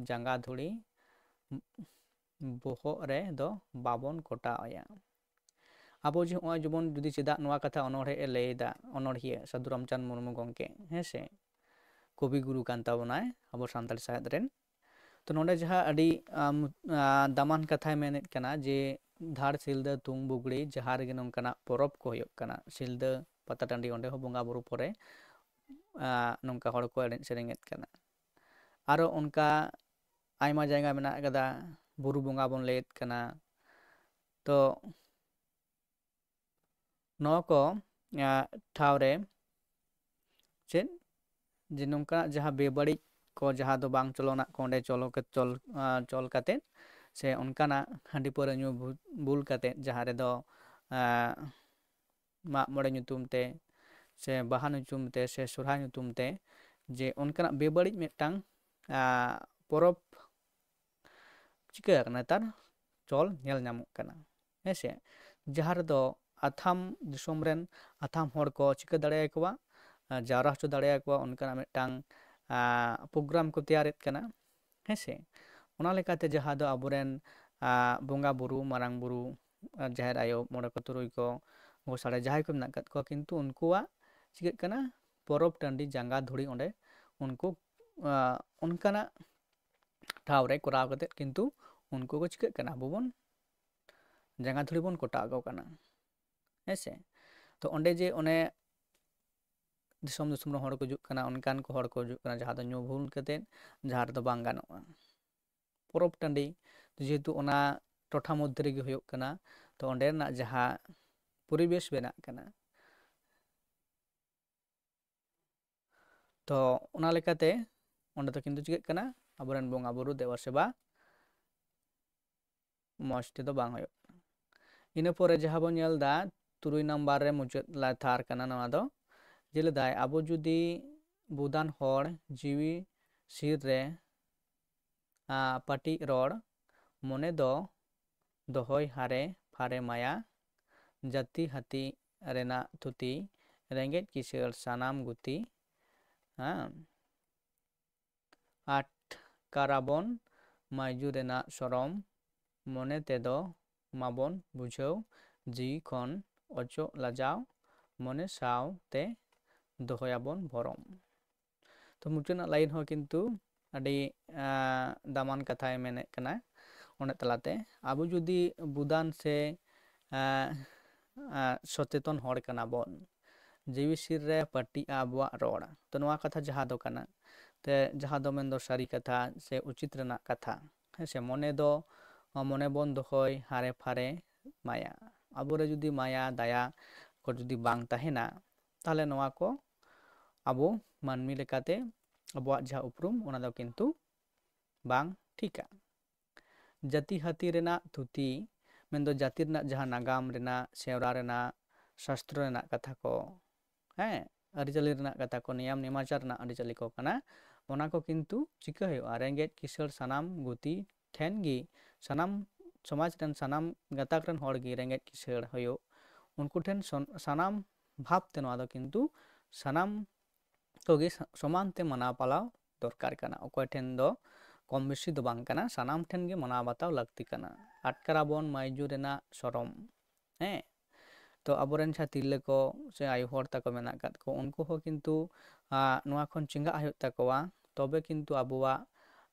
ᱡᱟᱸᱜᱟ ᱫᱷᱩᱲᱤ ᱵᱚᱦᱚᱜ ᱨᱮ ᱫᱚ ᱵᱟᱵᱚᱱ ᱠᱚᱴᱟᱣ ᱟᱭᱟ᱾ ᱟᱵᱚ ᱡᱮ ᱱᱚᱜᱼᱚᱭ ᱡᱮᱢᱚᱱ ᱡᱩᱫᱤ ᱪᱮᱫᱟᱜ ᱱᱚᱣᱟ ᱠᱟᱛᱷᱟ ᱚᱱᱚᱬᱦᱮ ᱞᱟᱹᱭᱫᱟ ᱚᱱᱚᱬᱦᱤᱭᱟᱹ ᱥᱟᱹᱫᱷᱩ ᱨᱟᱢᱪᱟᱸᱫᱽ ᱢᱩᱨᱢᱩ ᱜᱚᱢᱠᱮ, ᱦᱮᱸᱥᱮ? ᱠᱚᱵᱤ ᱜᱩᱨᱩ ᱠᱟᱱ ᱛᱟᱵᱚᱱᱟᱭ ᱟᱵᱚ ᱥᱟᱱᱛᱟᱲ ᱥᱟᱶᱦᱮᱫ ᱨᱮᱱ᱾ ᱛᱚ ᱱᱚᱰᱮ ᱡᱟᱦᱟᱸ ᱟᱹᱰᱤ ᱫᱟᱢᱟᱱ ᱠᱟᱛᱷᱟᱭ ᱢᱮᱱᱮᱫ ᱠᱟᱱᱟ ᱡᱮ ᱫᱷᱟᱲ ᱥᱤᱞᱫᱟᱹ ᱛᱩᱝ ᱵᱩᱜᱲᱤ ᱡᱟᱦᱟᱸ ᱨᱮᱜᱮ ᱱᱚᱝᱠᱟᱱᱟᱜ ᱯᱚᱨᱚᱵᱽ ᱠᱚ ᱦᱩᱭᱩᱜ ᱠᱟᱱᱟ, ᱥᱤᱞᱫᱟᱹ ᱯᱟᱛᱟ ᱴᱟᱺᱰᱤ ᱚᱸᱰᱮ ᱦᱚᱸ ᱵᱚᱸᱜᱟ ᱵᱩᱨᱩ ᱯᱚᱨᱮ ᱱᱚᱝᱠᱟ ᱦᱚᱲ ᱠᱚ ᱮᱱᱮᱡ ᱥᱮᱨᱮᱧᱮᱫ ᱠᱟᱱᱟ᱾ ᱟᱨᱚ ᱚᱱᱠᱟ ᱟᱭᱢᱟ ᱡᱟᱭᱜᱟ ᱢᱮᱱᱟᱜ ᱟᱠᱟᱫᱟ, ᱵᱩᱨᱩ ᱵᱚᱸᱜᱟ ᱵᱚᱱ ᱞᱟᱹᱭᱮᱫ ᱠᱟᱱᱟ᱾ ᱛᱚ ᱱᱚᱣᱟ ko ᱴᱷᱟᱶ ᱨᱮ ᱪᱮᱫ ᱡᱮ ᱱᱚᱝᱠᱟᱱᱟᱜ ᱡᱟᱦᱟᱸ ᱵᱮᱵᱟᱹᱲᱤᱡ ko ᱡᱟᱦᱟᱸ ᱫᱚ ᱵᱟᱝ ᱪᱚᱞᱚᱱᱟᱜ ko ᱚᱸᱰᱮ ᱪᱚᱞ ᱠᱟᱛᱮᱫ ᱥᱮ ᱚᱱᱠᱟᱱᱟᱜ ᱦᱟᱺᱰᱤ ᱯᱟᱹᱣᱨᱟᱹ ᱧᱩ ᱵᱩᱞ ᱠᱟᱛᱮᱫ ᱡᱟᱦᱟᱸ ᱨᱮᱫᱚ ᱢᱟᱜ ᱢᱚᱬᱮ ᱧᱩᱛᱩᱢ ᱛᱮ ᱥᱮ ᱵᱟᱦᱟ ᱧᱩᱛᱩᱢ ᱛᱮ ᱥᱮ ᱥᱚᱨᱦᱟᱭ ᱧᱩᱛᱩᱢ ᱛᱮ ᱡᱮ ᱚᱱᱠᱟᱱᱟᱜ ᱵᱮᱵᱟᱹᱲᱤᱡ ᱢᱤᱫᱴᱟᱝ ᱯᱚᱨᱚᱵᱽ ᱪᱤᱠᱟᱹ ᱟᱠᱟᱱᱟ ᱱᱮᱛᱟᱨ ᱪᱚᱞ ᱧᱮᱞ ᱧᱟᱢᱚᱜ ᱠᱟᱱᱟ᱾ ᱦᱮᱸᱥᱮ? ᱡᱟᱦᱟᱸ ᱨᱮᱫᱚ atham disom ren atham hor ko chika dareyakowa ᱡᱟᱣᱨᱟ ᱦᱚᱪᱚ ᱫᱟᱲᱮᱭᱟᱠᱚᱣᱟ ᱚᱱᱠᱟᱱᱟᱜ ᱢᱤᱫᱴᱟᱝ ᱯᱨᱳᱜᱨᱟᱢ ᱠᱚ ᱛᱮᱭᱟᱨᱮᱫ ᱠᱟᱱᱟ ᱦᱮᱸᱥᱮ ᱚᱱᱟ ᱞᱮᱠᱟᱛᱮ ᱡᱟᱦᱟᱸ ᱫᱚ ᱟᱵᱚᱨᱮᱱ ᱵᱚᱸᱜᱟ ᱵᱩᱨᱩ ᱢᱟᱨᱟᱝ ᱵᱩᱨᱩ ᱡᱟᱦᱮᱨ ᱟᱭᱳ ᱢᱚᱬᱮ ᱠᱚ ᱛᱩᱨᱩᱭ ᱠᱚ ᱜᱚᱸᱥᱟᱲᱮ ᱡᱟᱦᱟᱸᱭ ᱠᱚ ᱢᱮᱱᱟᱜ ᱟᱠᱟᱫ ᱠᱚᱣᱟ ᱠᱤᱱᱛᱩ ᱩᱱᱠᱩᱣᱟᱜ ᱪᱤᱠᱟᱹᱜ ᱠᱟᱱᱟ ᱯᱚᱨᱚᱵᱽ ᱴᱟᱺᱰᱤ ᱡᱟᱸᱜᱟ ᱫᱷᱩᱲᱤ ᱚᱸᱰᱮ ᱩᱱᱠᱩ ᱚᱱᱠᱟᱱᱟᱜ ᱴᱷᱟᱶ ᱨᱮ ᱠᱚᱨᱟᱣ ᱠᱟᱛᱮᱫ ᱠᱤᱱᱛᱩ ᱩᱱᱠᱩ ᱠᱚ ᱪᱤᱠᱟᱹᱜ ᱠᱟᱱᱟ ᱟᱵᱚ ᱵᱚᱱ ᱡᱟᱸᱜᱟ ᱫᱷᱩᱲᱤ ᱵᱚᱱ ᱠᱚᱴᱟ ᱟᱠᱚ ᱠᱟᱱᱟ ᱦᱮᱸᱥᱮ ᱛᱚ ᱚᱸᱰᱮ ᱡᱮ ᱚᱱᱮ ᱫᱤᱥᱚᱢ ᱫᱤᱥᱚᱢ ᱨᱮᱱ ᱦᱚᱲ ᱠᱚ ᱦᱤᱡᱩᱜ ᱠᱟᱱᱟ ᱚᱱᱠᱟᱱ ᱠᱚ ᱦᱚᱲ ᱠᱚ ᱦᱤᱡᱩᱜ ᱠᱟᱱᱟ ᱡᱟᱦᱟᱸ ᱫᱚ ᱧᱩ ᱵᱷᱩᱞ ᱠᱟᱛᱮᱫ ᱡᱟᱦᱟᱸ ᱨᱮᱫᱚ ᱵᱟᱝ ᱜᱟᱱᱚᱜᱼᱟ ᱯᱚᱨᱚᱵᱽ ᱴᱟᱺᱰᱤ ᱡᱮᱦᱮᱛᱩ ᱚᱱᱟ ᱴᱚᱴᱷᱟ ᱢᱚᱫᱽᱫᱷᱮ ᱨᱮᱜᱮ ᱦᱩᱭᱩᱜ ᱠᱟᱱᱟ ᱛᱚ ᱚᱸᱰᱮᱱᱟᱜ ᱡᱟᱦᱟᱸ ᱯᱚᱨᱤᱵᱮᱥ ᱵᱮᱱᱟᱜ ᱠᱟᱱᱟ ᱛᱚ ᱚᱱᱟ ᱞᱮᱠᱟᱛᱮ ᱚᱸᱰᱮ ᱫᱚ ᱠᱤᱱᱛᱩ ᱪᱤᱠᱟᱹᱜ ᱠᱟᱱᱟ ᱟᱵᱚᱨᱮᱱ ᱵᱚᱸᱜᱟ ᱵᱩᱨᱩ ᱫᱮᱵᱟ ᱥᱮᱵᱟ ᱢᱚᱸᱡᱽ ᱛᱮᱫᱚ ᱵᱟᱝ ᱦᱩᱭᱩᱜ ᱠᱟᱱᱟ ᱤᱱᱟᱹ ᱯᱚᱨᱮ ᱡᱟᱦᱟᱸ ᱵᱚᱱ ᱧᱮᱞ ᱮᱫᱟ 3 ᱱᱟᱢᱵᱟᱨ ᱨᱮ ᱢᱩᱪᱟᱹᱫ ᱛᱷᱟᱨ ᱠᱟᱱᱟ ᱱᱚᱣᱟ ᱫᱚ ᱡᱮᱞᱮᱫᱟᱭ ᱟᱵᱚ ᱡᱩᱫᱤ ᱵᱩᱫᱟᱱ ᱦᱚᱲ ᱡᱤᱣᱤ ᱥᱤᱨ ᱨᱮ ᱯᱟᱹᱴᱤᱡ ᱨᱚᱲ ᱢᱚᱱᱮ ᱫᱚ ᱫᱚᱦᱚᱭ ᱦᱟᱨᱮ ᱯᱷᱟᱨᱮ ᱢᱟᱭᱟ ᱡᱟᱹᱛᱤ ᱦᱟᱹᱛᱤ ᱨᱮᱱᱟᱜ ᱛᱷᱩᱛᱤ ᱨᱮᱸᱜᱮᱡ ᱠᱤᱥᱟᱹᱬ ᱥᱟᱱᱟᱢ ᱜᱩᱛᱤ ᱟᱴᱠᱟᱨᱟᱵᱚᱱ ᱢᱟᱹᱭᱡᱩ ᱨᱮᱱᱟᱜ ᱥᱚᱨᱚᱢ ᱢᱚᱱᱮ ᱛᱮᱫᱚ ᱢᱟᱵᱚᱱ ᱵᱩᱡᱷᱟᱹᱣ ᱡᱤᱣᱤ ᱠᱷᱚᱱ ᱚᱪᱚᱜ ᱞᱟᱡᱟᱣ ᱢᱚᱱᱮ ᱥᱟᱶᱛᱮ ᱫᱚᱦᱚᱭᱟᱵᱚᱱ ᱵᱷᱚᱨᱚᱢ ᱛᱚ ᱢᱩᱪᱟᱹᱫ ᱨᱮᱱᱟᱜ ᱞᱟᱭᱤᱱ ᱦᱚᱸ ᱠᱤᱱᱛᱩ ᱟᱹᱰᱤ ᱫᱟᱢᱟᱱ ᱠᱟᱛᱷᱟᱭ ᱢᱮᱱᱮᱫ ᱠᱟᱱᱟ ᱚᱸᱰᱮ ᱛᱟᱞᱟᱛᱮ ᱟᱵᱚ ᱡᱩᱫᱤ ᱵᱩᱫᱟᱱ ᱥᱮ ᱥᱚᱪᱮᱛᱚᱱ ᱦᱚᱲ ᱠᱟᱱᱟ ᱵᱚᱱ ᱡᱤᱣᱤ ᱥᱤᱨ ᱨᱮ ᱯᱟᱹᱴᱤᱜᱼᱟ ᱟᱵᱚᱣᱟᱜ ᱨᱚᱲ ᱛᱚ ᱱᱚᱣᱟ ᱠᱟᱛᱷᱟ ᱡᱟᱦᱟᱸ ᱫᱚ ᱠᱟᱱᱟ ᱛᱮ ᱡᱟᱦᱟᱸ ᱫᱚ ᱢᱮᱱᱫᱚ ᱥᱟᱹᱨᱤ ᱠᱟᱛᱷᱟ ᱥᱮ ᱩᱪᱤᱛ ᱨᱮᱱᱟᱜ ᱠᱟᱛᱷᱟ ᱦᱮᱸᱥᱮ ᱢᱚᱱᱮ ᱫᱚ ᱢᱚᱱᱮ ᱵᱚᱱ ᱫᱚᱦᱚᱭ ᱦᱟᱨᱮ ᱯᱷᱟᱨᱮ ᱢᱟᱭᱟ ᱟᱵᱚᱨᱮ ᱡᱩᱫᱤ ᱢᱟᱭᱟ ᱫᱟᱭᱟ ᱠᱚ ᱡᱩᱫᱤ ᱵᱟᱝ ᱛᱟᱦᱮᱱᱟ ᱛᱟᱦᱚᱞᱮ ᱱᱚᱣᱟ ᱠᱚ ᱟᱵᱚ ᱢᱟᱹᱱᱢᱤ ᱞᱮᱠᱟᱛᱮ ᱟᱵᱚᱣᱟᱜ ᱡᱟᱦᱟᱸ ᱩᱯᱨᱩᱢ ᱚᱱᱟ ᱫᱚ ᱠᱤᱱᱛᱩ ᱵᱟᱝ ᱴᱷᱤᱠᱟ ᱡᱟᱹᱛᱤ ᱦᱟᱹᱛᱤ ᱨᱮᱱᱟᱜ ᱛᱷᱩᱛᱤ ᱢᱮᱱᱫᱚ ᱡᱟᱹᱛᱤ ᱨᱮᱱᱟᱜ ᱡᱟᱦᱟᱸ ᱱᱟᱜᱟᱢ ᱨᱮᱱᱟᱜ ᱥᱮᱣᱨᱟ ᱨᱮᱱᱟᱜ ᱥᱟᱥᱛᱨᱚ ᱨᱮᱱᱟᱜ ᱠᱟᱛᱷᱟ ᱠᱚ ᱟᱹᱨᱤᱪᱟᱹᱞᱤ ᱨᱮᱱᱟᱜ ᱠᱟᱛᱷᱟ ᱠᱚ ᱱᱤᱭᱚᱢ ᱱᱮᱢᱟᱪᱟᱨ ᱨᱮᱱᱟᱜ ᱟᱹᱨᱤᱪᱟᱹᱞᱤ ᱠᱚ ᱠᱟᱱᱟ ᱚᱱᱟ ᱠᱚ ᱠᱤᱱᱛᱩ ᱪᱤᱠᱟᱹ ᱦᱩᱭᱩᱜᱼᱟ ᱨᱮᱸᱜᱮᱡ ᱠᱤᱥᱟᱹᱬ ᱥᱟᱱᱟᱢ ᱜᱩᱛᱤ ᱴᱷᱮᱱ ᱜᱮ ᱥᱟᱱᱟᱢ ᱥᱚᱢᱟᱡᱽ ᱨᱮᱱ ᱥᱟᱱᱟᱢ ᱜᱟᱛᱟᱠ ᱨᱮᱱ ᱦᱚᱲ ᱜᱮ ᱨᱮᱸᱜᱮᱡ ᱠᱤᱥᱟᱹᱬ ᱦᱩᱭᱩᱜ ᱩᱱᱠᱩ ᱴᱷᱮᱱ ᱥᱟᱱᱟᱢ ᱵᱷᱟᱵᱽᱛᱮ ᱱᱚᱣᱟ ᱫᱚ ᱠᱤᱱᱛᱩ ᱥᱟᱱᱟᱢ ᱠᱚᱜᱮ ᱥᱚᱢᱟᱱ ᱛᱮ ᱢᱟᱱᱟᱣ ᱯᱟᱞᱟᱣ ᱫᱚᱨᱠᱟᱨ ᱠᱟᱱᱟ ᱚᱠᱚᱭ ᱴᱷᱮᱱ ᱫᱚ ᱠᱚᱢ ᱵᱮᱥᱤ ᱫᱚ ᱵᱟᱝ ᱠᱟᱱᱟ ᱥᱟᱱᱟᱢ ᱴᱷᱮᱱ ᱜᱮ ᱢᱟᱱᱟᱣ ᱵᱟᱛᱟᱣ ᱞᱟᱹᱠᱛᱤ ᱠᱟᱱᱟ ᱟᱴᱠᱟᱨᱟᱵᱚᱱ ᱢᱟᱹᱭᱡᱩ ᱨᱮᱱᱟᱜ ᱥᱚᱨᱚᱢ ᱛᱚ ᱟᱵᱚᱨᱮᱱ ᱡᱟᱦᱟᱸ ᱛᱤᱨᱞᱟᱹ ko ᱥᱮ ᱟᱭᱳ ᱦᱚᱲ ᱛᱟᱠᱚ ᱢᱮᱱᱟᱜ ᱟᱠᱟᱫ ᱠᱚ ᱩᱱᱠᱩ ᱦᱚᱸ ᱠᱤᱱᱛᱩ ᱱᱚᱣᱟ ᱠᱷᱚᱱ ᱪᱮᱸᱜᱷᱟᱜ ᱦᱩᱭᱩᱜ ᱛᱟᱠᱚᱣᱟ ᱛᱚᱵᱮ ᱠᱤᱱᱛᱩ ᱟᱵᱚᱣᱟᱜ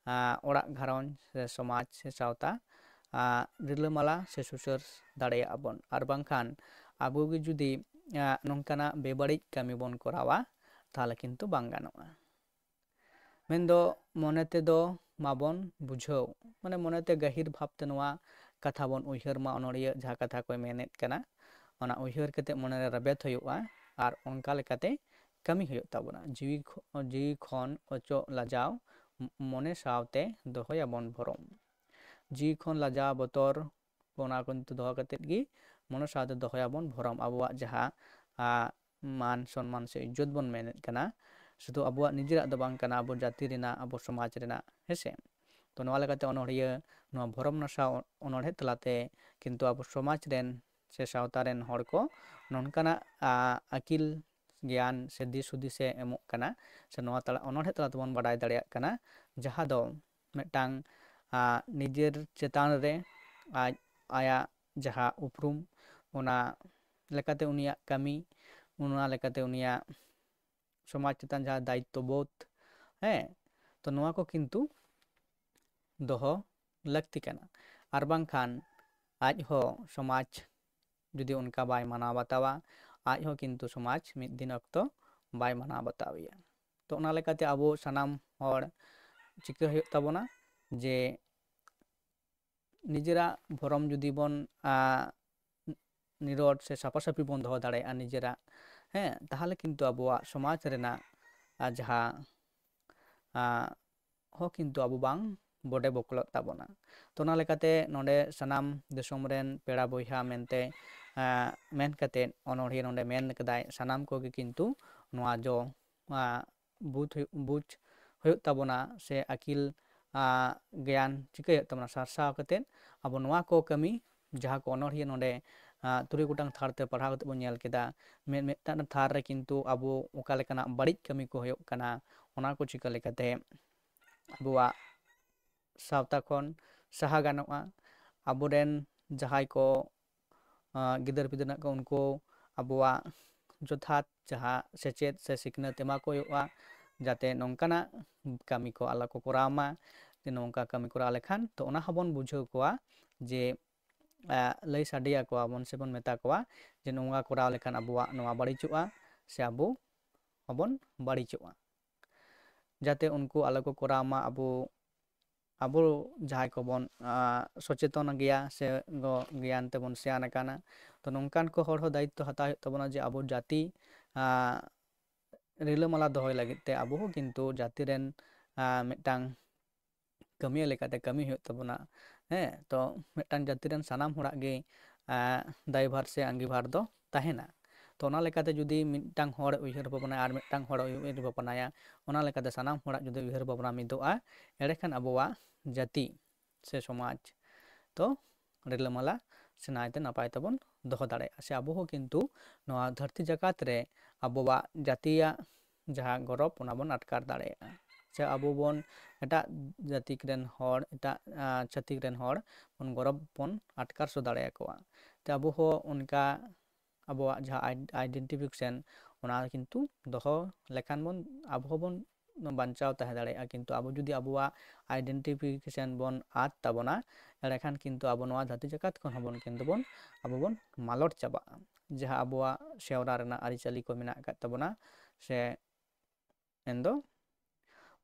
ᱚᱲᱟᱜ ᱜᱷᱟᱨᱚᱸᱡᱽ ᱥᱮ ᱥᱚᱢᱟᱡᱽ ᱥᱮ ᱥᱟᱶᱛᱟ ᱨᱤᱞᱟᱹᱢᱟᱞᱟ ᱥᱮ ᱥᱩᱥᱟᱹᱨ ᱫᱟᱲᱮᱭᱟᱜᱼᱟ ᱵᱚᱱ ᱟᱨ ᱵᱟᱝᱠᱷᱟᱱ ᱟᱵᱚᱜᱮ ᱡᱩᱫᱤ ᱱᱚᱝᱠᱟᱱᱟᱜ ᱵᱮᱵᱟᱹᱲᱤᱡ ᱠᱟᱹᱢᱤ ᱵᱚᱱ ᱠᱚᱨᱟᱣᱟ ᱛᱟᱦᱚᱞᱮ ᱠᱤᱱᱛᱩ ᱵᱟᱝ ᱜᱟᱱᱚᱜᱼᱟ ᱢᱮᱱᱫᱚ ᱢᱚᱱᱮ ᱛᱮᱫᱚ ᱢᱟᱵᱚᱱ ᱵᱩᱡᱷᱟᱹᱣ ᱢᱟᱱᱮ ᱢᱚᱱᱮᱛᱮ ᱜᱟᱹᱦᱤᱨ ᱵᱷᱟᱵᱽᱛᱮ ᱱᱚᱣᱟ ᱠᱟᱛᱷᱟ ᱵᱚᱱ ᱩᱭᱦᱟᱹᱨ ᱢᱟ ᱚᱱᱚᱲᱦᱤᱭᱟᱹ ᱡᱟᱦᱟᱸ ᱠᱟᱛᱷᱟ ᱠᱚᱭ ᱢᱮᱱᱮᱫ ᱠᱟᱱᱟ ᱚᱱᱟ ᱩᱭᱦᱟᱹᱨ ᱠᱟᱛᱮᱫ ᱢᱚᱱᱮᱨᱮ ᱨᱮᱵᱮᱫ ᱦᱩᱭᱩᱜᱼᱟ ᱟᱨ ᱚᱱᱠᱟ ᱞᱮᱠᱟᱛᱮ ᱠᱟᱹᱢᱤ ᱦᱩᱭᱩᱜ ᱛᱟᱵᱚᱱᱟ ᱡᱤᱣᱤ ᱠᱷᱚᱱ ᱚᱪᱚᱜ ᱞᱟᱡᱟᱣ ᱢᱚᱱᱮ ᱥᱟᱶᱛᱮ ᱫᱚᱦᱚᱭᱟᱵᱚᱱ ᱵᱷᱚᱨᱚᱢ ᱡᱤᱣᱤ ᱠᱷᱚᱱ ᱞᱟᱡᱟᱣ ᱵᱚᱛᱚᱨ ᱚᱱᱟ ᱠᱚ ᱫᱚᱦᱚ ᱠᱟᱛᱮᱫ ᱜᱮ ᱢᱚᱱᱮ ᱥᱟᱶᱛᱮ ᱫᱚᱦᱚᱭᱟᱵᱚᱱ ᱵᱷᱚᱨᱚᱢ ᱟᱵᱚᱣᱟᱜ ᱡᱟᱦᱟᱸ मान सम्मान से इज्जत बन मेनेद कना शुधु आबुआग निजेराग दो बांग कना आबो जाति रेना आबो समाज रेना हेसे तो नोआ लेकाते अनोड़िया नोआ भरम नशा अनोड़े तलाते किन्तु आबो समाज रेन से सावता रेन हड़ को नोनकाना आकिल ज्ञान से दिस हुदिस से एमोग कना से नोआ तला अनोड़े तला तबन बाडाय दाड़ेयाग कना जहां दो मिदटांग निजेर चेतान रे आज आया जहां उपरुम ओना लेकाते उनिया कमी उना लेकाते उनिया समाज चेतान जहां दायित्व बोध तो नोआ को किन्तु दोहो लगती कना आर बांखान आज हो समाज जुदी उनका बाय माना बतावा आज हो किन्तु समाज मिद दिन अक्तो बाय माना बताविया तो उना लेकाते आबो सनाम हड़ चिका हुयुग ताबोना जे निजेरा भरम जुदी बन निरोड से सापासापि बन दोहो दाड़ेया निजेरा ताहले किन्तु आबोआ समाज रेना जहां हो किन्तु आबो बांग बडे बकलक ताबोना तो ना लेकाते नोंडे सनाम दिसोम रेन पेड़ा बोयहा मेनते मेन कते अनोड़िया नोंडे मेन कदाय सनाम कोगे किन्तु नोआ जो बुझ हुयुग ताबोना से आकिल ज्ञान चिका हुयुग ताबोना सारसाव कते आबो नोआ को कमी जहां को अनोड़िया नोंडे तुरुई गोटांग थार ते पढ़ाव कते बन नेल केदा मिदटांग थार रे किन्तु आबो ओका लेकानाग बाड़िज कामी को हुयुग काना ओना को चिका लेकाते आबोवाग सावता खन साहा गानोगा आबोरेन जहाय को गिदर पिदर हेनाग को उनको आबोवाग जथात जहाँ सेचेद से सिखनात एमा को हुयुगा जाते नोंकाना कामी को आला को करावमा जे नोंका कामी कराव लेखान तो ओना हबन बुझाव कोवा जे लई साडिया कोवाबन से बन मेता कोवा जे नोंगा कराव लेखान आबोवाग नोवा बाड़िजोगा से आबो हबन बाड़िजोगा जाते उनको आला को करावमा आबो जहाय को बन सचेतन गया से ज्ञान तेबन सेयान आकाना तो नोंकान को हर हो दायित्व हताव हुयुग ताबोना जे आबो जाति रिलामाला दोहय लागिद ते आबो हो किन्तु जाति रेन मिदटांग कामिया लेकाते कामी हुयुग ताबोना तो मिदटांग जाति रेन सानाम होराग गे दायभार से आंगिभार दो ताहेना तो ओना लेकाते जुदि मिदटांग हर उयहार भाबनाया आर मिदटांग हर उयहार भाबनाया ओना लेकाते सानाम होराग जुदि उयहार भाबना मिदोगा एरेखान आबोवाग जाति से समाज तो रिलामाला से नायते नापाय तेबन दोहो दाड़ेयागा से आबो हो किन्तु नोआ धरती जाकात रे आबोवाग जातिया जहाँ गौरव ओना बन आटकार दाड़ेयागा से आबो बन एटा जातिक रेन हर एटा छातिक रेन हर बन गौरव बन आटकार सो दाड़ेयाकोवा ते आबो हो उनका आबोवाग जहाँ आइडेंटिफिकेशन ओना किन्तु दोहो लेखान बन आबो बन बांचाव ताहे दाड़ेयागा किन्तु आबो जुदि आबोवाग आइडेंटिफिकेशन बन आद ताबोना एरेखान किन्तु आबो नोआ धरती जाकात खन हबन किन्तु बन आबो बन मालट चाबागा जहाँ आबोवाग सेवरा रेना आरिचाली को मेनाग आकाद ताबोना से एंदो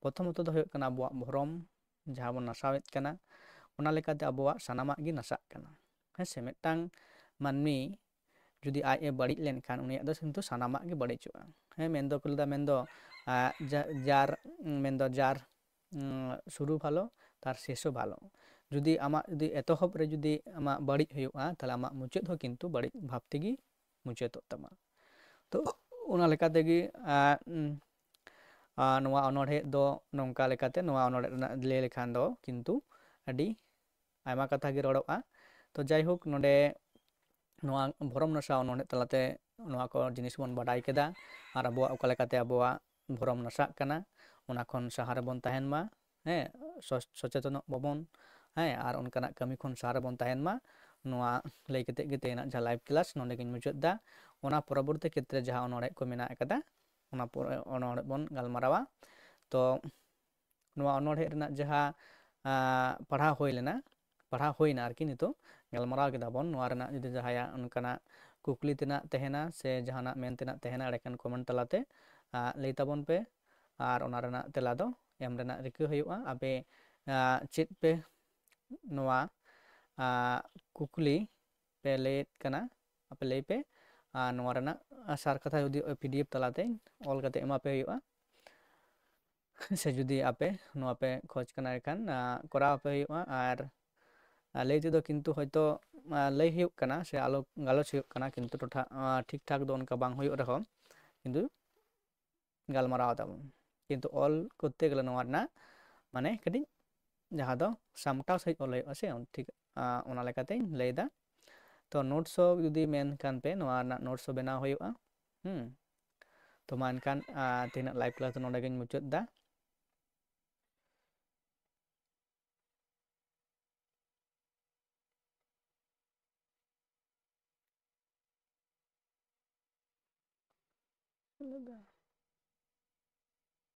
प्रथमत दो हुयुग काना आबोवाग भरम जहाँ बन नासावेद काना ओना लेकाते आबोवाग सानामाग गे नासाग काना हेसे मिदटांग मानमि जुदि आज ए बाड़िज लेनखान उनियाग दो किन्तु सानामाग गे बाड़िजोगा मेनदो को लैदा मेनदो जार शुरू भालो तार शेषो भालो जुदि आमाग जुदि एतोहब रे जुदि आमाग बाड़िज हुयुगा ताहले आमाग मुचाद हो किन्तु बाड़िज भाब तेगे मुचादोग तामा तो ओना लेकातेगे नोआ अनोढ़े दो नोंका लेकाते नोआ अनोढ़े लay लेखान दो किन्तु आदि आयमा कथा गे रड़ोगा तो जायहोक नोडे नोआ भरम नासा अनोढ़े तलाते नोआ को जिनिस बन बाडाय केदा आर आबोवाग ओका लेकाते आबोवाग भरम नासाग काना ओना खन साहा रेबन ताहेन मा सचेतन बाबन आर उनकाना कामी खन साहा रेबन ताहेन मा नोआ लay केते गे तेहेनाग जहाँ लाइव क्लास नोंडे गिन मुचादा ओना परवर्ती क्षेत्रे जहाँ अनोढ़े को मेनाग आकादा ओना अनोढ़े बन गालमारावा तो नोआ अनोढ़े रेनाग जहाँ पढ़ाव हुई लेना पढ़ाव हुईना आरकी नितो गालमाराव केदा बन नोआ रेनाग जुदि जहाया उनकाना कुकली तेनाग तेहेना से जहानाग मेन तेनाग तेहेना एड़ेखान कमेंट तालाते लay ताबन पे आर ओना रेनाग तेला दो एम रेनाग रिका हुयुगा आपे चेद पे नोआ कुकली पे लैद काना आपे लay पे नोआ रेनाग सार कथा जुदि PDF तालाते ऑल काते एमा पे हुयुगा से जुदि आपे नोआ पे खोज काना एखान कराव पे हुयुगा आर लay तेदो किन्तु हयतो लay हुयुग काना से आलो गालोच हुयुग काना किन्तु टोठा ठीक ठाक दो उनका बांग हुयुग रहो किन्तु गालमाराव ताबन किन्तु ऑल करते गेले नोआ रेनाग माने कटिज जहाँ दो सामटाव सहित ऑल हुयुगा से ठीक ओना लेकाते लैदा तो नोट्स जुदि मेन कान पे नोआ रेनाग नोट्स बनाव हुयुगा तो मा एनखान तेहेनाग लाइव क्लास नोंडे गिन मुचादा